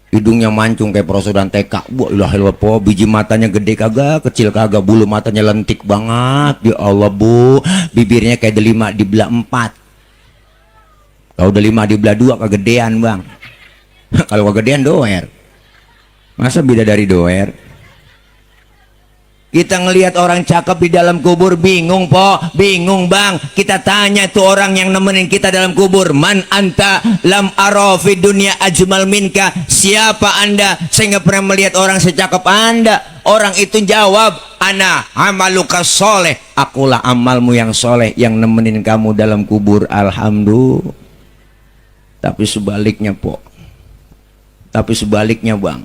Hidungnya mancung kayak prosodan TK. Wah, po, biji matanya gede kagak, kecil kagak, bulu matanya lentik banget. Ya Allah, Bu, bibirnya kayak delima dibelah 4. Kalau delima dibelah 2 kegedean, Bang. Kalau kegedean doer. Masa bidadari doer? Kita ngelihat orang cakep di dalam kubur bingung po, bingung bang. Kita tanya tuh orang yang nemenin kita dalam kubur, man anta lam ara fi dunya ajmal minka. Siapa anda? Saya nggak pernah melihat orang secakep anda. Orang itu jawab, ana amaluka soleh. Akulah amalmu yang soleh yang nemenin kamu dalam kubur. Alhamdulillah. Tapi sebaliknya po, tapi sebaliknya bang.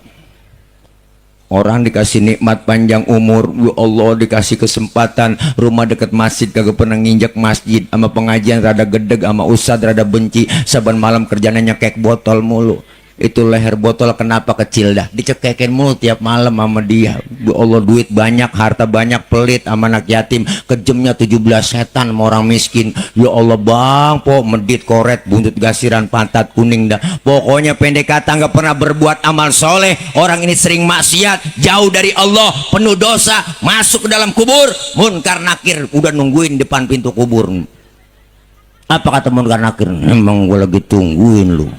Orang dikasih nikmat panjang umur, ya Allah, dikasih kesempatan rumah dekat masjid, kagak pernah nginjak masjid, sama pengajian rada gedeg, sama ustad rada benci, saban malam kerjanya nyekek botol mulu. Itu leher botol kenapa kecil dah, dicekekin mulu tiap malam sama dia. Ya Allah, duit banyak, harta banyak, pelit sama anak yatim, kejemnya 17 setan sama orang miskin. Ya Allah bang, po medit koret, buntut gasiran, pantat kuning dah. Pokoknya pendek kata nggak pernah berbuat amal soleh. Orang ini sering maksiat, jauh dari Allah, penuh dosa, masuk ke dalam kubur. Munkar nakir udah nungguin depan pintu kubur. Apa kata munkar nakir? Emang gue lagi tungguin lu.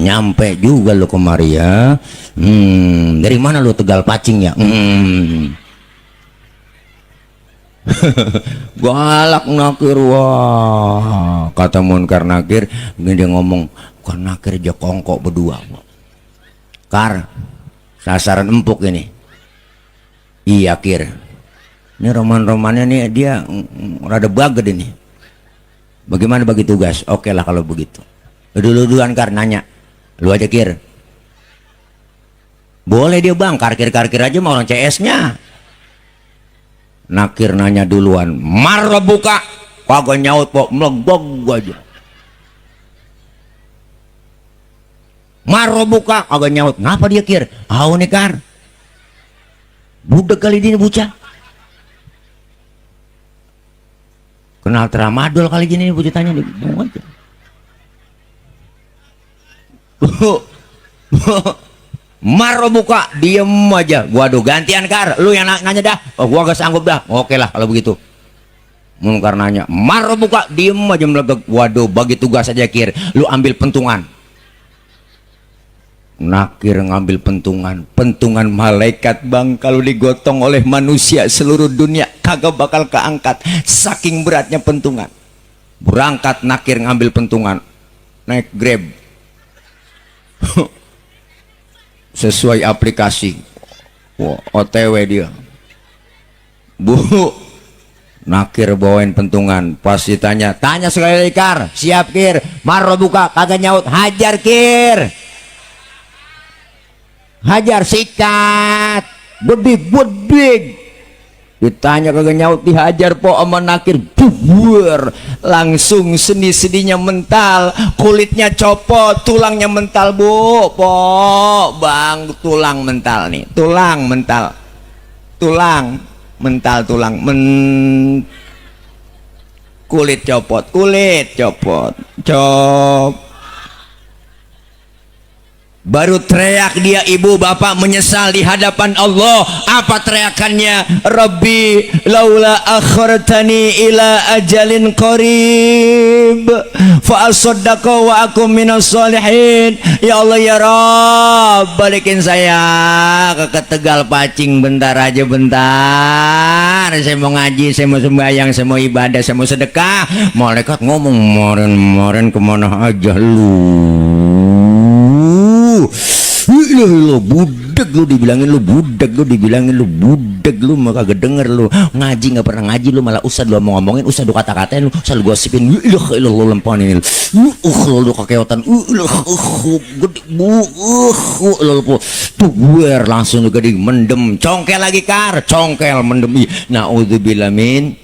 Nyampe juga lu kemari ya. Dari mana lu, Tegal Pacing ya? Galak nakir. Wah, kata munkar nakir, dia ngomong kan nakir aja kongkok berdua. Kar, sasaran empuk ini. Iya kir, ini roman-romannya nih dia rada baged ini. Bagaimana bagi tugas? Oke lah kalau begitu. Dulu-duluan Kar nanya. Lu aja kir. Boleh dia bang, karkir-karkir aja mau orang CS-nya. Nakir nanya duluan. Mar buka. Kagak nyaut kok, melegog aja. Mar buka, kagak nyaut. Ngapa dia kir? Au nih Kar. Budak kali ini bocah. Kenal tramadol kali gini bocah tanya nih. Mar buka, diem aja. Waduh, gantian Kar, lu yang nanya dah. Oh, gua gak sanggup dah. Oke lah kalau begitu. Munkar nanya, mar buka, diem aja melegek. Waduh, bagi tugas aja kir, lu ambil pentungan. Nakir ngambil pentungan malaikat bang. Kalau digotong oleh manusia seluruh dunia kagak bakal keangkat, saking beratnya pentungan. Berangkat nakir ngambil pentungan, naik Grab sesuai aplikasi. Wah, OTW dia. Bu, nakir bawain pentungan. Pas ditanya, tanya sekali lagi Kar, siap kir. Maro buka, kagak nyaut, hajar kir. Hajar, sikat, bedik. Ditanya kagak nyaut, dihajar po sama nakir. Buar, langsung sendi-sendinya mental, kulitnya copot, tulangnya mental bu. Po bang, tulang mental nih, tulang mental, kulit copot, Baru teriak dia, ibu bapak menyesal di hadapan Allah. Apa teriakannya? Rabbi laula akhartani ila ajalin qarib fa asaddaqa wa akum minas solihin. Ya Allah ya Rabb, balikin saya ke Tegal Pacing bentar aja, bentar. Saya mau ngaji, saya mau sembahyang, saya mau ibadah, saya mau sedekah. Malaikat ngomong, kemarin kemana aja lu? Lo budak, lu dibilangin lu budak, lu mau kagak denger lu ngaji, nggak pernah ngaji lu, malah ustad lu mau ngomongin, ustad lu kata-katain lu, ustad lu gosipin, lu lempanin lu kekeotan, gede tuh gue langsung lu gede mendem, congkel lagi Kar, congkel mendem. Naudzubillah min.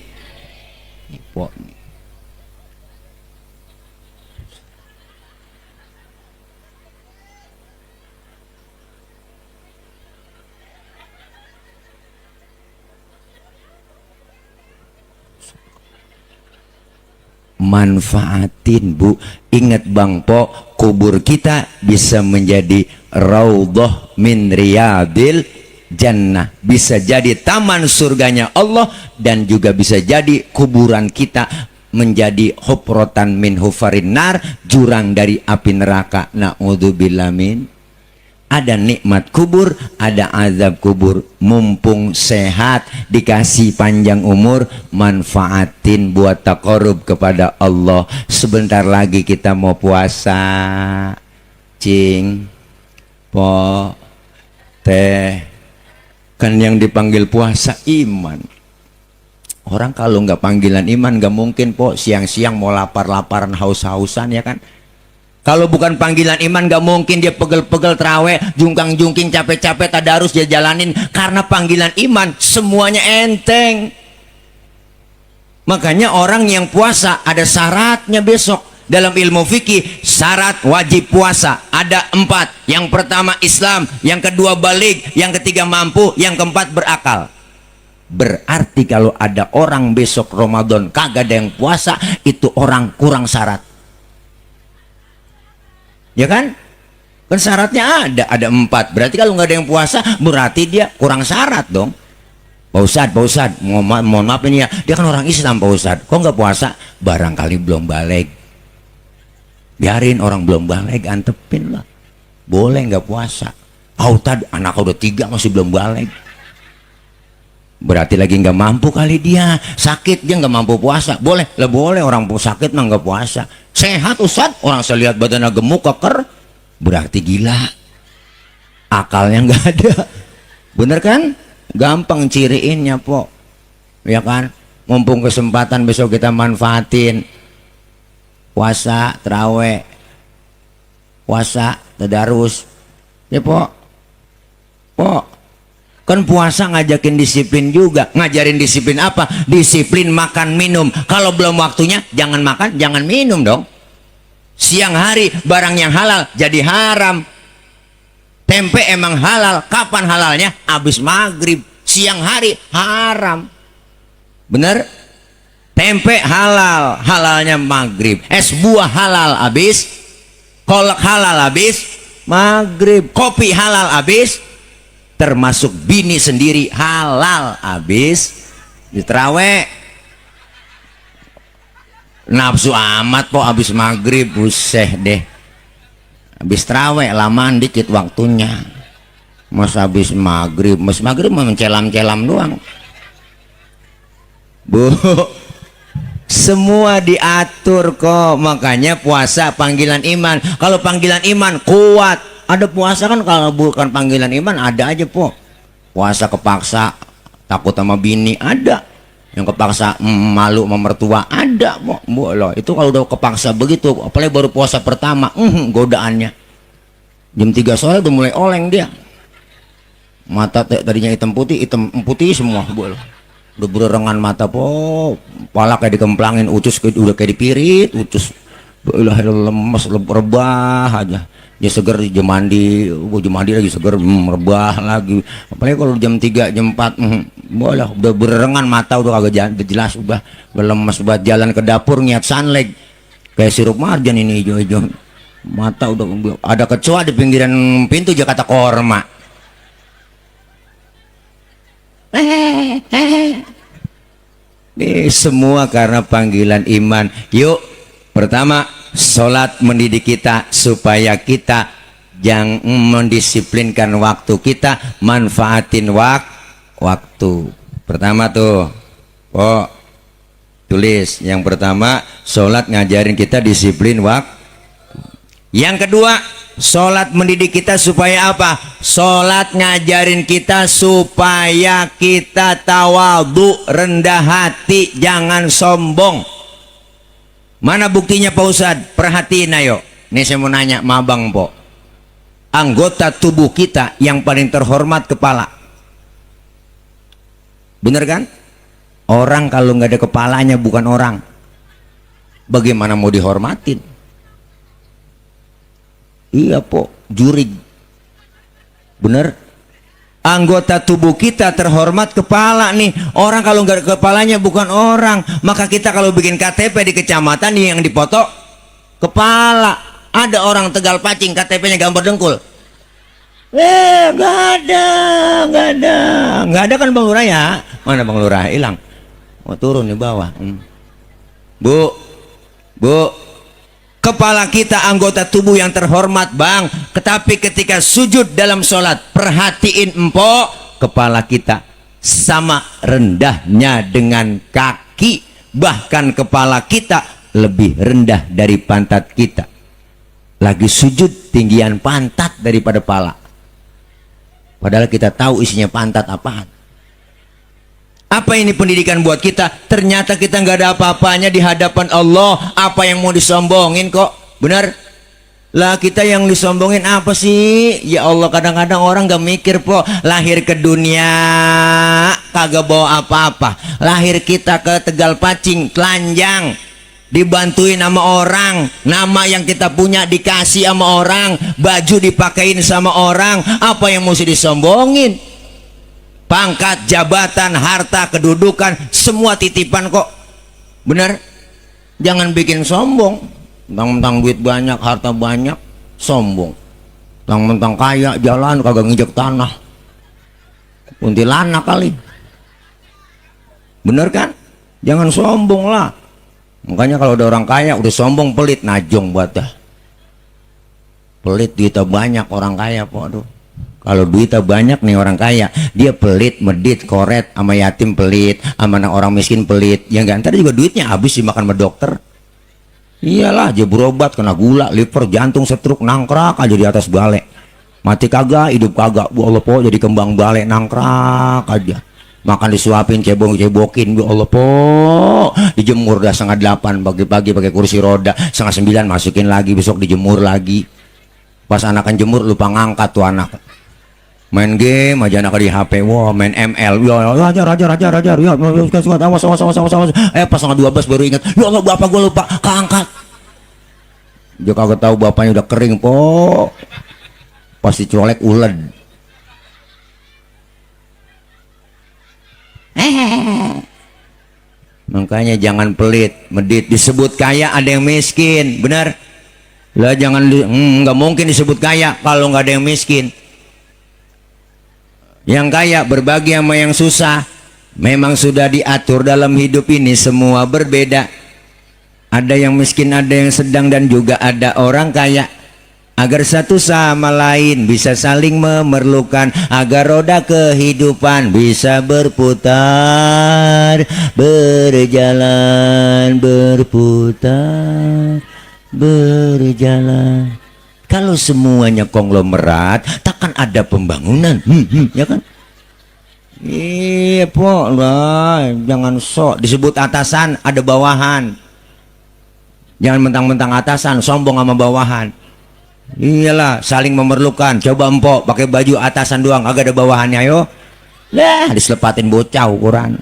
Manfaatin bu, ingat bang po, kubur kita bisa menjadi raudhah min riyadil jannah, bisa jadi taman surganya Allah, dan juga bisa jadi kuburan kita menjadi hufrotan min hufarin nar, jurang dari api neraka. Na'udzubillah min. Ada nikmat kubur, ada azab kubur. Mumpung sehat, dikasih panjang umur, manfaatin buat taqarrub kepada Allah. Sebentar lagi kita mau puasa, cing, po, teh. Kan yang dipanggil puasa iman. Orang kalau nggak panggilan iman nggak mungkin po siang-siang mau lapar-laparan haus-hausan, ya kan? Kalau bukan panggilan iman nggak mungkin dia pegel-pegel terawih, jungkang-jungking, capek-capek tadarus dia jalanin. Karena panggilan iman semuanya enteng. Makanya orang yang puasa ada syaratnya besok. Dalam ilmu fikih syarat wajib puasa ada 4. Yang pertama Islam, yang kedua balik, yang ketiga mampu, yang keempat berakal. Berarti kalau ada orang besok Ramadan kagak ada yang puasa, itu orang kurang syarat. Ya kan? Kan syaratnya ada 4. Berarti kalau nggak ada yang puasa berarti dia kurang syarat dong. Pak Ustadz, mohon maaf ini ya, dia kan orang Islam Pak Ustadz, kok nggak puasa? Barangkali belum balik. Biarin orang belum balik, antepin lah. Boleh nggak puasa? Tadi anak udah 3 masih belum balik. Berarti lagi nggak mampu kali dia, sakit dia nggak mampu puasa. Boleh lah, boleh orang sakit mah nggak puasa. Sehat Ustadz, orang saya lihat badannya gemuk keker, berarti gila, akalnya nggak ada. Bener kan? Gampang ciriinnya po, ya kan? Mumpung kesempatan besok kita manfaatin. Puasa terawih, puasa tadarus, ya po. Kan puasa ngajakin disiplin juga. Ngajarin disiplin apa? Disiplin makan minum. Kalau belum waktunya jangan makan, jangan minum dong. Siang hari barang yang halal jadi haram. Tempe emang halal, kapan halalnya? Habis maghrib. Siang hari haram. Bener? Tempe halal, halalnya maghrib. Es buah halal habis, kolak halal habis maghrib. Kopi halal habis, termasuk bini sendiri halal habis diterawih. Nafsu amat po habis maghrib, buset deh. Habis terawih lamaan dikit waktunya. Mas habis maghrib mencelam-celam doang. Bu, semua diatur kok. Makanya puasa panggilan iman. Kalau panggilan iman kuat. Ada puasa kan kalau bukan panggilan iman ada aja po. Puasa kepaksa takut sama bini ada. Yang kepaksa malu sama mertua ada po. Loh, itu kalau udah kepaksa begitu, apalagi baru puasa pertama, godaannya. Jam 3 sore udah mulai oleng dia. Mata tadinya hitam putih semua loh. Udah bererengan mata po, pala kayak dikemplangin, ucus udah kayak dipirit, ucus udah lemes, rebah aja. Dia seger, jam mandi lagi seger, rebah lagi. Apalagi kalau jam 3, jam 4, boleh udah bererengan mata, udah kagak jelas, udah lemes buat jalan ke dapur niat sunleg kayak sirup marjan ini hijau-hijau. Mata udah ada kecoa di pinggiran pintu Jakarta Korma. Semua karena panggilan iman. Yuk, pertama sholat mendidik kita supaya kita yang mendisiplinkan waktu kita, manfaatin waktu. Pertama tuh, tulis. Yang pertama, sholat ngajarin kita disiplin waktu. Yang kedua, sholat mendidik kita supaya apa? Sholat ngajarin kita supaya kita tawadhu, rendah hati, jangan sombong. Mana buktinya Pak Ustadz? Perhatiin ayo. Nih saya mau nanya sama abang po. Anggota tubuh kita yang paling terhormat kepala. Bener kan? Orang kalau nggak ada kepalanya bukan orang. Bagaimana mau dihormatin? Iya po, jurig. Bener? Anggota tubuh kita terhormat kepala nih. Orang kalau nggak ada kepalanya bukan orang. Maka kita kalau bikin KTP di kecamatan nih yang dipoto kepala. Ada orang Tegal Pacing KTP-nya gambar dengkul. Nggak ada kan Bang Lurah ya? Mana Bang Lurah? Hilang. Mau turun di bawah. Bu, kepala kita anggota tubuh yang terhormat bang, tetapi ketika sujud dalam sholat, perhatiin empok, kepala kita sama rendahnya dengan kaki, bahkan kepala kita lebih rendah dari pantat kita. Lagi sujud tinggian pantat daripada pala, padahal kita tahu isinya pantat apaan. Apa ini pendidikan buat kita? Ternyata kita nggak ada apa-apanya di hadapan Allah. Apa yang mau disombongin kok? Benar? Lah kita yang disombongin apa sih? Ya Allah, kadang-kadang orang gak mikir po. Lahir ke dunia kagak bawa apa-apa. Lahir kita ke Tegal Pacing, telanjang, dibantuin sama orang. Nama yang kita punya dikasih sama orang, baju dipakein sama orang. Apa yang mesti disombongin? Pangkat, jabatan, harta, kedudukan, semua titipan kok. Benar? Jangan bikin sombong. Mentang-mentang duit banyak, harta banyak, sombong. Mentang-mentang kaya, jalan kagak nginjek tanah. Kuntilanak kali. Bener kan? Jangan sombong lah. Makanya kalau ada orang kaya udah sombong, pelit, najong buat dah. Pelit, duitnya banyak orang kaya po. Aduh. Kalau duitnya banyak nih orang kaya, dia pelit, medit, koret, sama yatim pelit, sama orang miskin pelit. Ya enggak, ntar juga duitnya habis dimakan sama dokter. Iyalah, aja berobat kena gula, liver, jantung, stroke, nangkrak aja di atas balai. Mati kagak, hidup kagak. Bu Allah po, jadi kembang balai, nangkrak aja. Makan disuapin, cebokin, bu Allah po. Dijemur dah 7:30 pagi-pagi pakai kursi roda, 8:30 masukin lagi, besok dijemur lagi. Pas anakan jemur lupa ngangkat tuh anak. Main game aja anak di HP, wah main ML, ya rajar, ya awas, pas 11:30 baru ingat, ya Allah bapak gue lupa keangkat. Dia kagak tahu bapaknya udah kering po, pasti colek uled. Makanya jangan pelit, medit. Disebut kaya ada yang miskin, benar? Lah jangan, nggak mungkin disebut kaya kalau nggak ada yang miskin. Yang kaya berbagi sama yang susah. Memang sudah diatur dalam hidup ini semua berbeda. Ada yang miskin, ada yang sedang, dan juga ada orang kaya. Agar satu sama lain bisa saling memerlukan, agar roda kehidupan bisa berputar, berjalan, berputar, berjalan. Kalau semuanya konglomerat, takkan ada pembangunan, ya kan? Iya po lah, jangan sok disebut atasan ada bawahan. Jangan mentang-mentang atasan sombong sama bawahan. Iyalah, saling memerlukan. Coba empok pakai baju atasan doang, agak ada bawahannya, ayo. Lah, diselepatin bocah ukuran.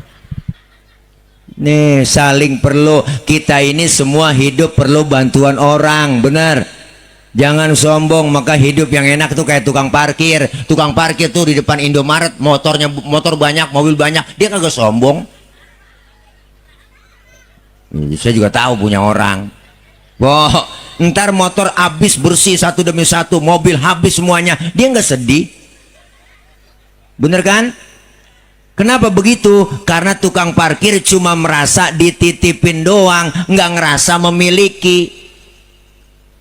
Nih, saling perlu. Kita ini semua hidup perlu bantuan orang, benar. Jangan sombong, maka hidup yang enak tuh kayak tukang parkir. Tukang parkir tuh di depan Indomaret, motor banyak, mobil banyak, dia kagak sombong. Saya juga tahu punya orang. Wah, ntar motor habis bersih satu demi satu, mobil habis semuanya, dia nggak sedih. Bener kan? Kenapa begitu? Karena tukang parkir cuma merasa dititipin doang, nggak ngerasa memiliki.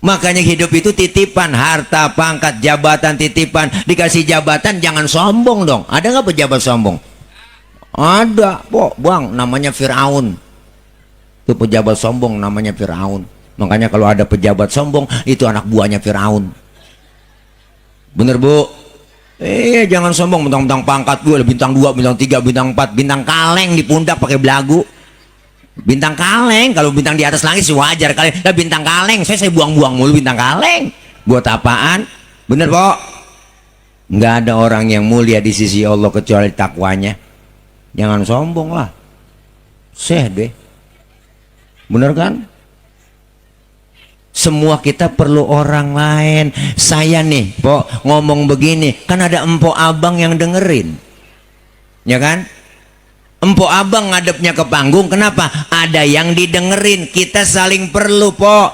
Makanya hidup itu titipan, harta, pangkat, jabatan titipan. Dikasih jabatan jangan sombong dong. Ada nggak pejabat sombong? Ada, po, bang, namanya Firaun. Itu pejabat sombong namanya Firaun. Makanya kalau ada pejabat sombong, itu anak buahnya Firaun. Bener bu? Jangan sombong, mentang-mentang pangkat gue bintang 2, bintang 3, bintang 4, bintang kaleng di pundak pakai belagu. Bintang kaleng, kalau bintang di atas langit sih wajar kali. Lah bintang kaleng, saya buang-buang mulu bintang kaleng. Buat apaan? Bener po? Nggak ada orang yang mulia di sisi Allah kecuali takwanya. Jangan sombong lah. Deh. Bener kan? Semua kita perlu orang lain. Saya nih po ngomong begini, kan ada empok abang yang dengerin, ya kan? Empok abang ngadepnya ke panggung, kenapa? Ada yang didengerin. Kita saling perlu po.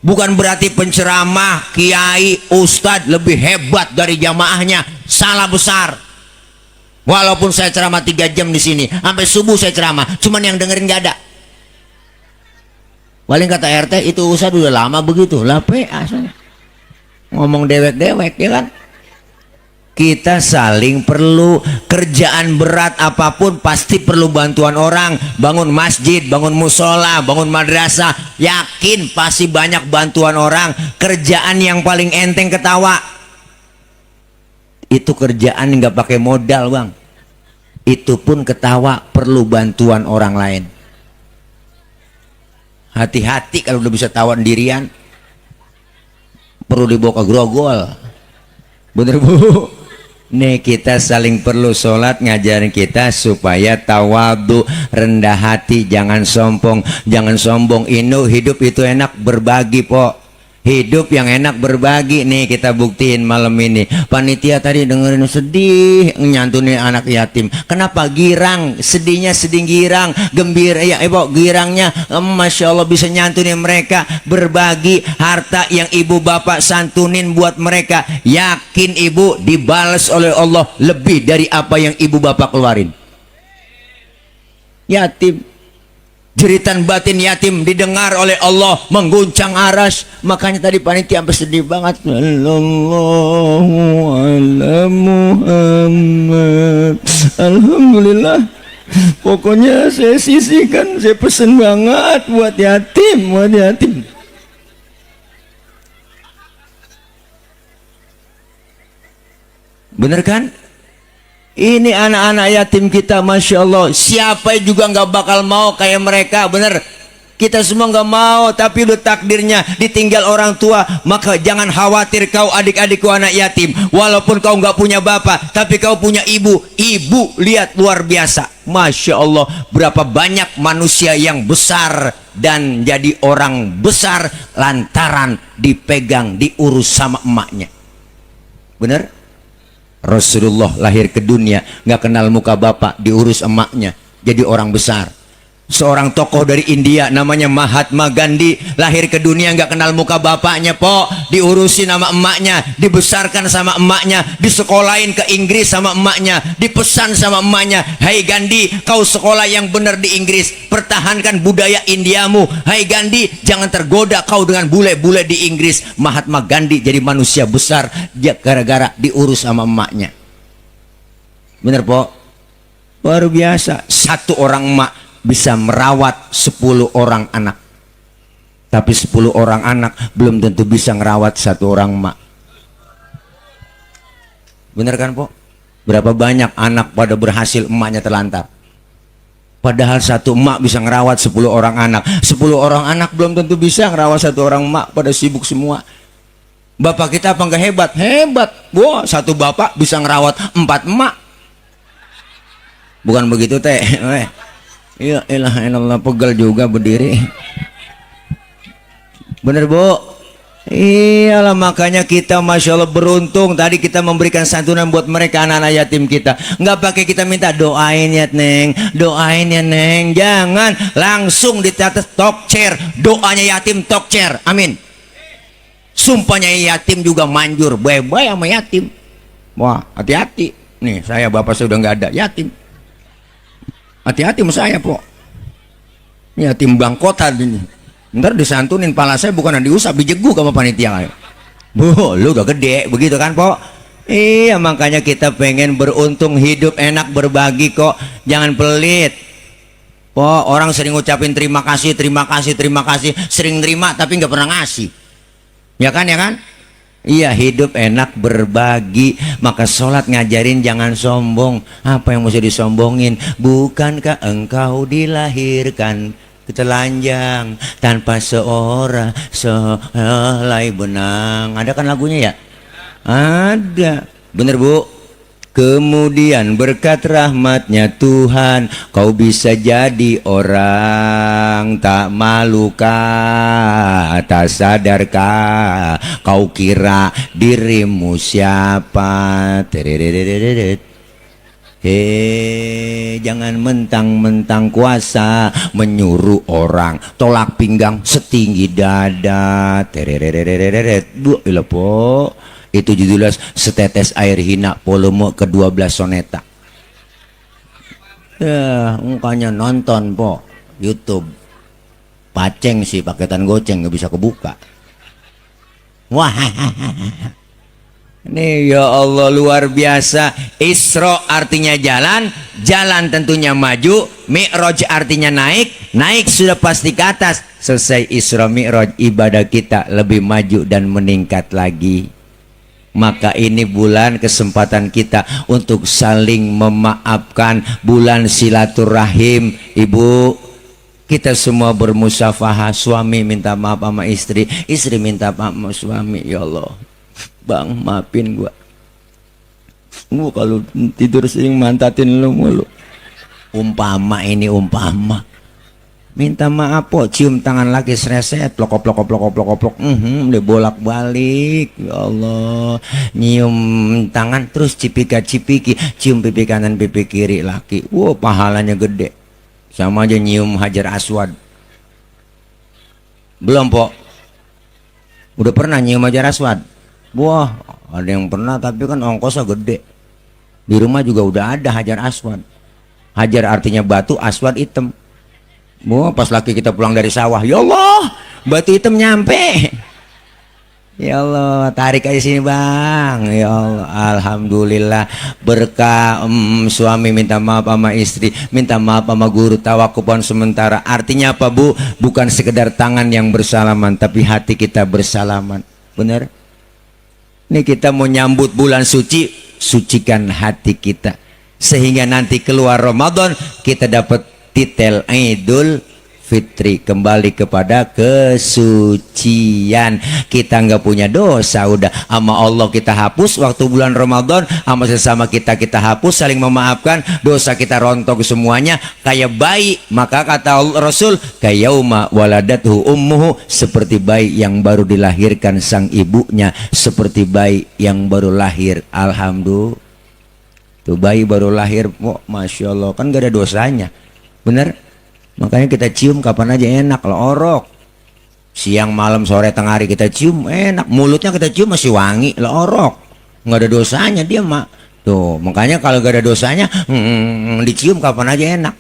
Bukan berarti penceramah, kiai, ustadz lebih hebat dari jamaahnya. Salah besar. Walaupun saya ceramah 3 jam di sini, sampai subuh saya ceramah, cuman yang dengerin gak ada. Paling kata RT itu Ustadz udah lama begitu lah PA soalnya. Ngomong dewek-dewek ya kan. Kita saling perlu, kerjaan berat apapun pasti perlu bantuan orang. Bangun masjid, bangun musola, bangun madrasah, yakin pasti banyak bantuan orang. Kerjaan yang paling enteng ketawa, itu kerjaan nggak pakai modal bang. Itu pun ketawa perlu bantuan orang lain. Hati-hati kalau udah bisa tawa sendirian, perlu dibawa ke grogol. Bener bu? Nih kita saling perlu sholat ngajarin kita supaya tawadu, rendah hati, jangan sombong, jangan sombong. Hidup itu enak berbagi po. Hidup yang enak berbagi. Nih kita buktiin malam ini. Panitia tadi dengerin sedih nyantuni anak yatim. Kenapa? Girang, sedihnya sedih girang, gembira ya ibu girangnya. Masya Allah bisa nyantuni mereka, berbagi harta yang ibu bapak santunin buat mereka. Yakin ibu dibalas oleh Allah lebih dari apa yang ibu bapak keluarin. Yatim, jeritan batin yatim didengar oleh Allah mengguncang aras. Makanya tadi panitia sampai sedih banget. Sallallahu ala Muhammad. Alhamdulillah. Pokoknya saya sisihkan, saya pesen banget buat yatim, buat yatim. Bener kan? Ini anak-anak yatim kita, Masya Allah. Siapa juga nggak bakal mau kayak mereka, bener. Kita semua nggak mau, tapi udah takdirnya ditinggal orang tua. Maka jangan khawatir kau adik-adikku anak yatim. Walaupun kau nggak punya bapak, tapi kau punya ibu. Ibu lihat luar biasa, Masya Allah. Berapa banyak manusia yang besar dan jadi orang besar lantaran dipegang, diurus sama emaknya. Bener? Rasulullah lahir ke dunia nggak kenal muka bapak, diurus emaknya jadi orang besar. Seorang tokoh dari India namanya Mahatma Gandhi lahir ke dunia nggak kenal muka bapaknya po, diurusin sama emaknya, dibesarkan sama emaknya, disekolahin ke Inggris sama emaknya, dipesan sama emaknya, hai Gandhi kau sekolah yang benar di Inggris, pertahankan budaya Indiamu. Hai Gandhi jangan tergoda kau dengan bule-bule di Inggris. Mahatma Gandhi jadi manusia besar dia gara-gara diurus sama emaknya. Bener po? Baru biasa. Satu orang emak bisa merawat 10 orang anak, tapi 10 orang anak belum tentu bisa merawat satu orang emak. Bener kan po? Berapa banyak anak pada berhasil emaknya terlantar, padahal satu emak bisa ngerawat 10 orang anak. 10 orang anak belum tentu bisa ngerawat satu orang emak, pada sibuk semua. Bapak kita apa enggak hebat? Hebat. Wah, satu bapak bisa ngerawat 4 emak. Bukan begitu teh. Ya elah elah, pegel juga berdiri. Bener bu? Iyalah, makanya kita Masya Allah beruntung tadi kita memberikan santunan buat mereka, anak-anak yatim kita. Nggak pakai kita minta doain ya neng, doain ya neng. Jangan, langsung dicatat talk chair, doanya yatim talk chair. Amin. Sumpahnya yatim juga manjur, bye-bye sama yatim. Wah hati-hati. Nih saya bapak saya udah nggak ada, yatim. Hati-hati sama saya po. Ya timbang kota ini. Ntar disantunin pala saya bukan diusap, dijeguk sama panitia. Bu, lu udah gede begitu kan po. Iya makanya kita pengen beruntung, hidup enak, berbagi kok. Jangan pelit po. Orang sering ngucapin terima kasih, terima kasih, terima kasih, sering terima tapi nggak pernah ngasih. Ya kan, ya kan? Iya, hidup enak berbagi. Maka sholat ngajarin jangan sombong. Apa yang mesti disombongin? Bukankah engkau dilahirkan telanjang tanpa seorang sehelai benang? Ada kan lagunya ya? Ada. Bener bu? Kemudian berkat rahmatnya Tuhan kau bisa jadi orang tak malukah, tak sadarkah kau kira dirimu siapa? Jangan mentang-mentang kuasa menyuruh orang tolak pinggang setinggi dada. Bu, po. Itu judulnya Setetes Air Hina volume ke-12 soneta. Ya, mukanya nonton po YouTube paceng sih, paketan goceng nggak bisa kebuka. Wah, ini ya Allah luar biasa. Isra artinya jalan, jalan tentunya maju. Mi'raj artinya naik, naik sudah pasti ke atas. Selesai Isra Mi'raj, ibadah kita lebih maju dan meningkat lagi. Maka ini bulan kesempatan kita untuk saling memaafkan, bulan silaturahim. Ibu, kita semua bermusafahah, suami minta maaf sama istri, istri minta maaf sama suami. Ya Allah, Bang, maafin gua kalau tidur sering mantatin lu mulu. Umpama ini umpama. Minta maaf po, cium tangan lagi sereset, plokop plokop plokop plokop plok, dia bolak balik. Ya Allah, nyium tangan terus cipika cipiki, cium pipi kanan pipi kiri laki. Wow, pahalanya gede. Sama aja nyium Hajar Aswad. Belum po? Udah pernah nyium Hajar Aswad? Wah, ada yang pernah tapi kan ongkosnya gede. Di rumah juga udah ada Hajar Aswad. Hajar artinya batu, Aswad hitam. Wah, pas laki kita pulang dari sawah, ya Allah, batu hitam nyampe. Ya Allah, tarik aja sini bang. Ya Allah, alhamdulillah berkah. Suami minta maaf sama istri, minta maaf sama guru, tawakupan sementara. Artinya apa bu? Bukan sekedar tangan yang bersalaman, tapi hati kita bersalaman. Bener? Ini kita mau nyambut bulan suci, sucikan hati kita sehingga nanti keluar Ramadan kita dapat titel Idul Fitri, kembali kepada kesucian. Kita nggak punya dosa, udah sama Allah kita hapus waktu bulan Ramadan, sama sesama kita hapus, saling memaafkan, dosa kita rontok semuanya kayak bayi. Maka kata Rasul, kayauma waladathu ummuhu, seperti bayi yang baru dilahirkan sang ibunya, seperti bayi yang baru lahir. Alhamdulillah, tuh bayi baru lahir, oh, masya Allah, kan gak ada dosanya, bener. Makanya kita cium kapan aja enak, lorok. Siang, malam, sore, tengah hari kita cium enak. Mulutnya kita cium masih wangi, lorok. Nggak ada dosanya dia mak. Tuh, makanya kalau gak ada dosanya, dicium kapan aja enak.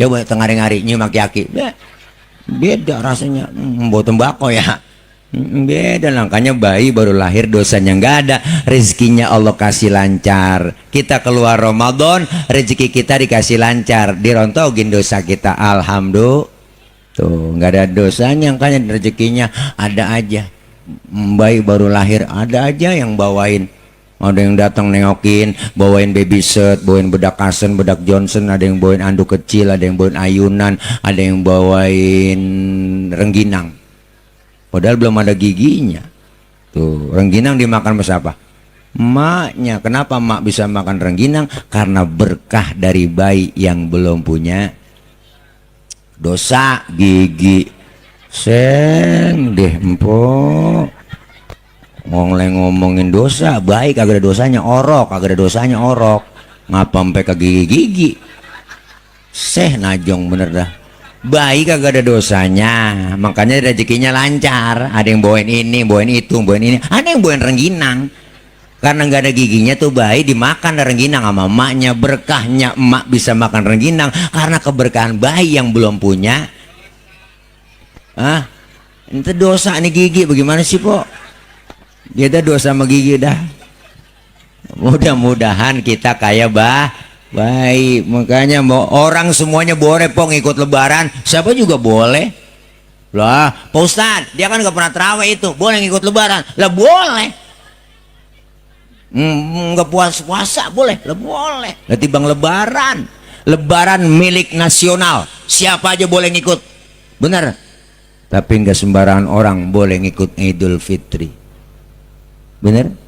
Ya buat tengah hari nyium aki-aki. Beda rasanya, bau tembakau ya. Beda, makanya bayi baru lahir dosanya nggak ada, rezekinya Allah kasih lancar. Kita keluar Ramadan, rezeki kita dikasih lancar, dirontogin dosa kita. Alhamdulillah, tuh nggak ada dosanya, makanya rezekinya ada aja. Bayi baru lahir ada aja yang bawain. Ada yang datang nengokin, bawain baby set, bawain bedak Kasen, bedak Johnson, ada yang bawain anduk kecil, ada yang bawain ayunan, ada yang bawain rengginang. Padahal belum ada giginya. Tuh, rengginang dimakan sama siapa? Maknya. Kenapa mak bisa makan rengginang? Karena berkah dari bayi yang belum punya dosa gigi. Seng deh empok. Ngomongin dosa, baik kagak ada dosanya orok, kagak ada dosanya orok. Ngapa sampai ke gigi-gigi? Seh najong bener dah. Baik kagak ada dosanya, makanya rezekinya lancar. Ada yang bawain ini, bawain itu, bawain ini, ada yang bawain rengginang. Karena nggak ada giginya tuh bayi dimakan rengginang sama emaknya. Berkahnya emak bisa makan rengginang karena keberkahan bayi yang belum punya. Itu dosa nih gigi, bagaimana sih po? Dia ada dosa sama gigi dah. Mudah-mudahan kita kayak baik. Makanya mau orang semuanya boleh po ngikut lebaran, siapa juga boleh lah. Pak Ustadz dia kan gak pernah terawih, itu boleh ngikut lebaran lah? Boleh. Nggak puasa boleh lah? Boleh lah. Timbang lebaran milik nasional, siapa aja boleh ngikut, bener. Tapi nggak sembarangan orang boleh ngikut Idul Fitri, bener.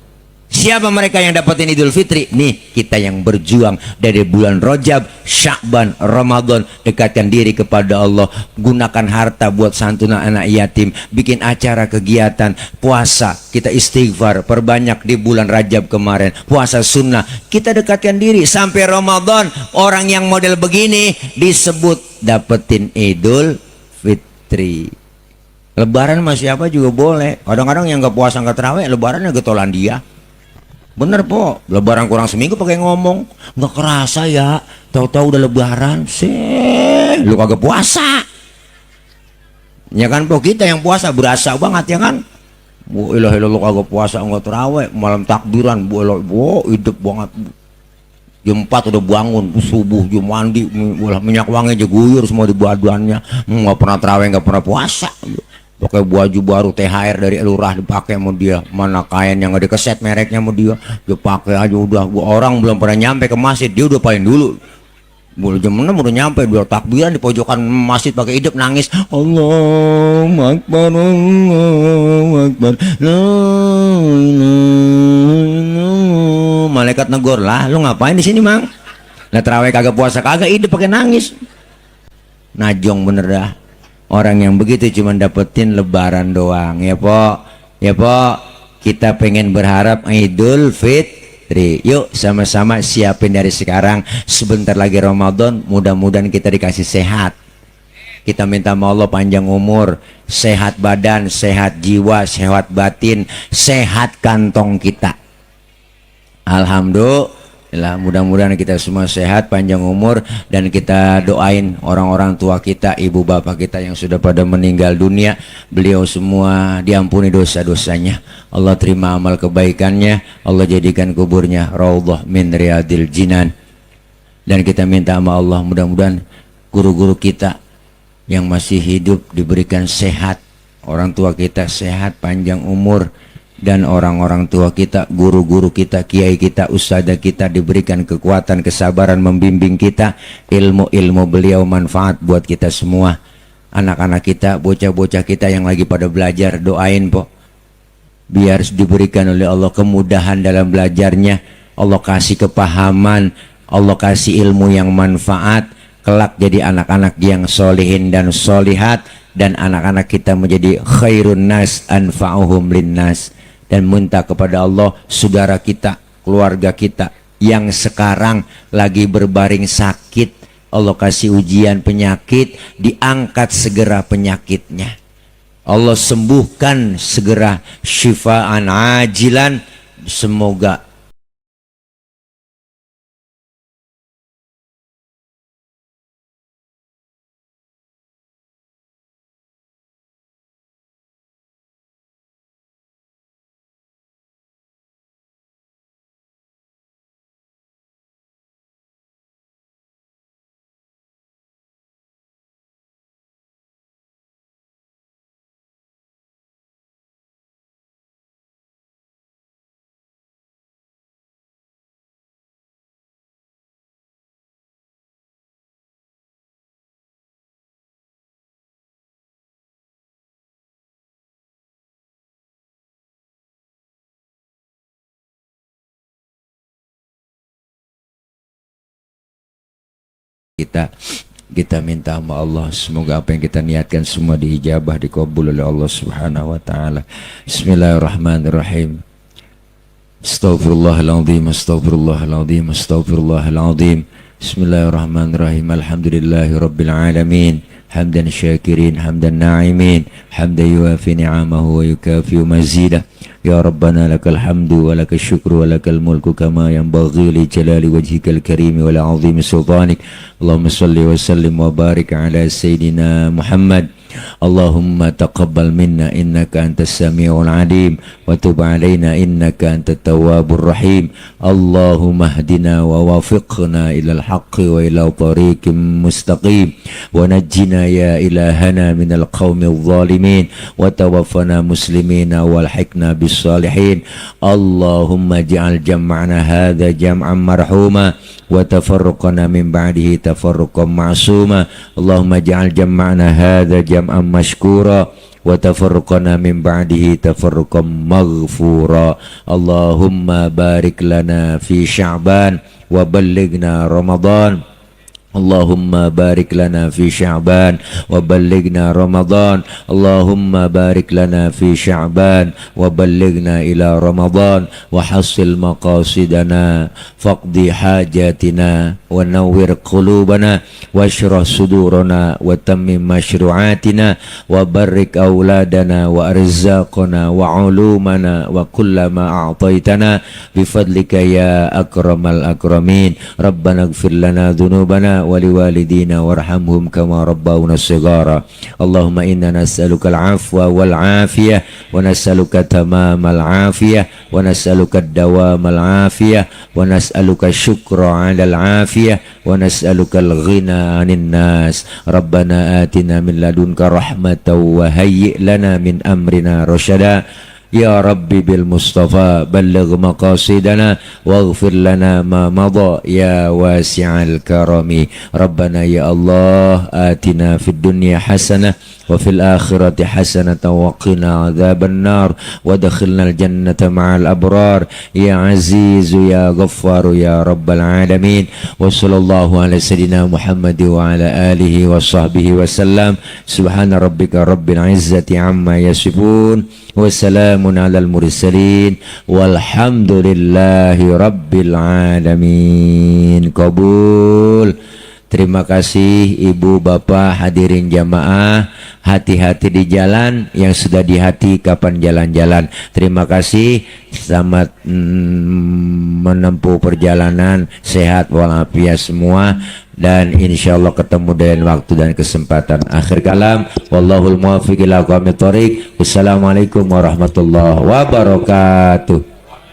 Siapa mereka yang dapatin Idul Fitri? Nih kita yang berjuang dari bulan Rajab, Sya'ban, Ramadan, dekatkan diri kepada Allah, gunakan harta buat santunan anak yatim, bikin acara kegiatan, puasa, kita istighfar, perbanyak di bulan Rajab kemarin, puasa sunnah, kita dekatkan diri sampai Ramadan. Orang yang model begini disebut dapetin Idul Fitri. Lebaran mah siapa juga boleh. Kadang-kadang yang nggak puasa nggak terawih, lebarannya getolan dia. Bener po, lebaran kurang seminggu pakai ngomong nggak kerasa ya, tahu-tahu udah lebaran sih lu kagak puasa. Ya kan po, kita yang puasa berasa banget ya kan. Bu ilah ilah kagak puasa enggak terawih, malam takbiran bu ilah, bu hidup banget. Jam 4 udah bangun, subuh jam mandi, minyak wangi aja guyur semua di badannya. Nggak pernah terawih, nggak pernah puasa. Pakai baju baru THR dari lurah dipakai sama dia. Mana kain yang nggak dikeset mereknya sama dia, dia pakai aja udah. Orang belum pernah nyampe ke masjid, dia udah paling dulu. Mulai jam 6 udah nyampe, dia takbiran di pojokan masjid pakai hidup nangis. Allahu Akbar, Allahu Akbar. La ilaha illallah. Malaikat negor lah, lu ngapain di sini mang? Lah terawih kagak puasa kagak, hidup pakai nangis. Najong bener dah. Orang yang begitu cuma dapetin lebaran doang ya po. Ya po, kita pengen berharap Idul Fitri. Yuk sama-sama siapin dari sekarang. Sebentar lagi Ramadan, mudah-mudahan kita dikasih sehat. Kita minta sama Allah panjang umur, sehat badan, sehat jiwa, sehat batin, sehat kantong kita. Alhamdulillah, mudah-mudahan kita semua sehat, panjang umur, dan kita doain orang-orang tua kita, ibu bapak kita yang sudah pada meninggal dunia. Beliau semua diampuni dosa-dosanya, Allah terima amal kebaikannya, Allah jadikan kuburnya raudhah min riyadil jinan. Dan kita minta sama Allah mudah-mudahan guru-guru kita yang masih hidup diberikan sehat, orang tua kita sehat, panjang umur, dan orang-orang tua kita, guru-guru kita, kiai kita, ustadzah kita diberikan kekuatan, kesabaran membimbing kita, ilmu-ilmu beliau manfaat buat kita semua. Anak-anak kita, bocah-bocah kita yang lagi pada belajar, doain po, biar diberikan oleh Allah kemudahan dalam belajarnya, Allah kasih kepahaman, Allah kasih ilmu yang manfaat, kelak jadi anak-anak yang solihin dan solihat, dan anak-anak kita menjadi khairun nas anfa'uhum linnas. Dan minta kepada Allah saudara kita, keluarga kita yang sekarang lagi berbaring sakit, Allah kasih ujian penyakit, diangkat segera penyakitnya, Allah sembuhkan segera, syifaan ajilan. Semoga kita minta sama Allah semoga apa yang kita niatkan semua diijabah, dikabul oleh Allah Subhanahu wa taala. Bismillahirrahmanirrahim. Astaghfirullahaladzim, astaghfirullahaladzim, astaghfirullahaladzim. Bismillahirrahmanirrahim. Alhamdulillahi rabbil alamin, hamdan syakirin, hamdan na'imin, hamdan yuafi ni'amahu wa yukafi mazidah. Ya Rabbana lakal hamdu wa lakal syukru wa lakal mulku kama yanbaghi li jalali wajhikal karim wa la azimi sultanik. Allahumma salli wa sallim wa barik ala Sayyidina Muhammad. Allahumma taqabbal minna innaka antas sami'ul alim wa tub alaina innaka antat tawwabur rahim. Allahumma hdina wa wafiqna ilal haqqi wa ila tariqim mustaqim wa najjina ya ilahana minal qawmil zalimin wa tawaffana muslimina walhiqna bis salihin. Allahumma ja'al jam'ana hadha jam'an marhuma wa tafarruqana min ba'dihi tafarruqan ma'suma. Allahumma ja'al jam'ana hadha jam'an mashkura wa tafarruqana min ba'dihi tafarruqan maghfura. Allahumma barik lana fi Sya'ban wa ballighna Ramadan. Allahumma barik lana fi Sya'ban wa ballighna Ramadan. Allahumma barik lana fi Sya'ban wa ballighna ila Ramadan wa hassil maqasidana faqdi hajatina wa nawwir qulubana wa shrah sudurana wa tammim mashru'atina wa barik auladana wa arzaqana wa ulumana wa kullama a'taitana bifadlika ya akramal akramin. Rabbana ighfir lana dhunubana ولوالدينا وارحمهم كما ربونا صغارا اللهم إنا نسألك العفو والعافية ونسألك تمام العافية ونسألك الدوام العافية ونسألك الشكر على العافية ونسألك الغنى عن الناس ربنا آتنا من لدنك رحمة وهيئ لنا من أمرنا رشدا يا ربي بالمصطفى بلغ مقاصدنا واغفر لنا ما مضى يا واسع الكرم ربنا يا الله آتنا في الدنيا حسنة وفي الآخرة حسنة وقنا عذاب النار وادخلنا الجنة مع الأبرار يا عزيز يا غفار يا رب العالمين وصلى الله على سيدنا محمد وعلى آله وصحبه وسلم سبحان ربك رب العزة عما يصفون وسلام على المرسلين والحمد لله رب العالمين. Qabul. Terima kasih Ibu Bapak hadirin jamaah. Hati-hati di jalan, yang sudah di hati kapan jalan-jalan. Terima kasih. Selamat menempuh perjalanan, sehat walafiat semua, dan insya Allah ketemu dengan waktu dan kesempatan. Akhir kalam, wallahul muwaffiq ila aqwamit thoriq. Wassalamualaikum warahmatullahi wabarakatuh.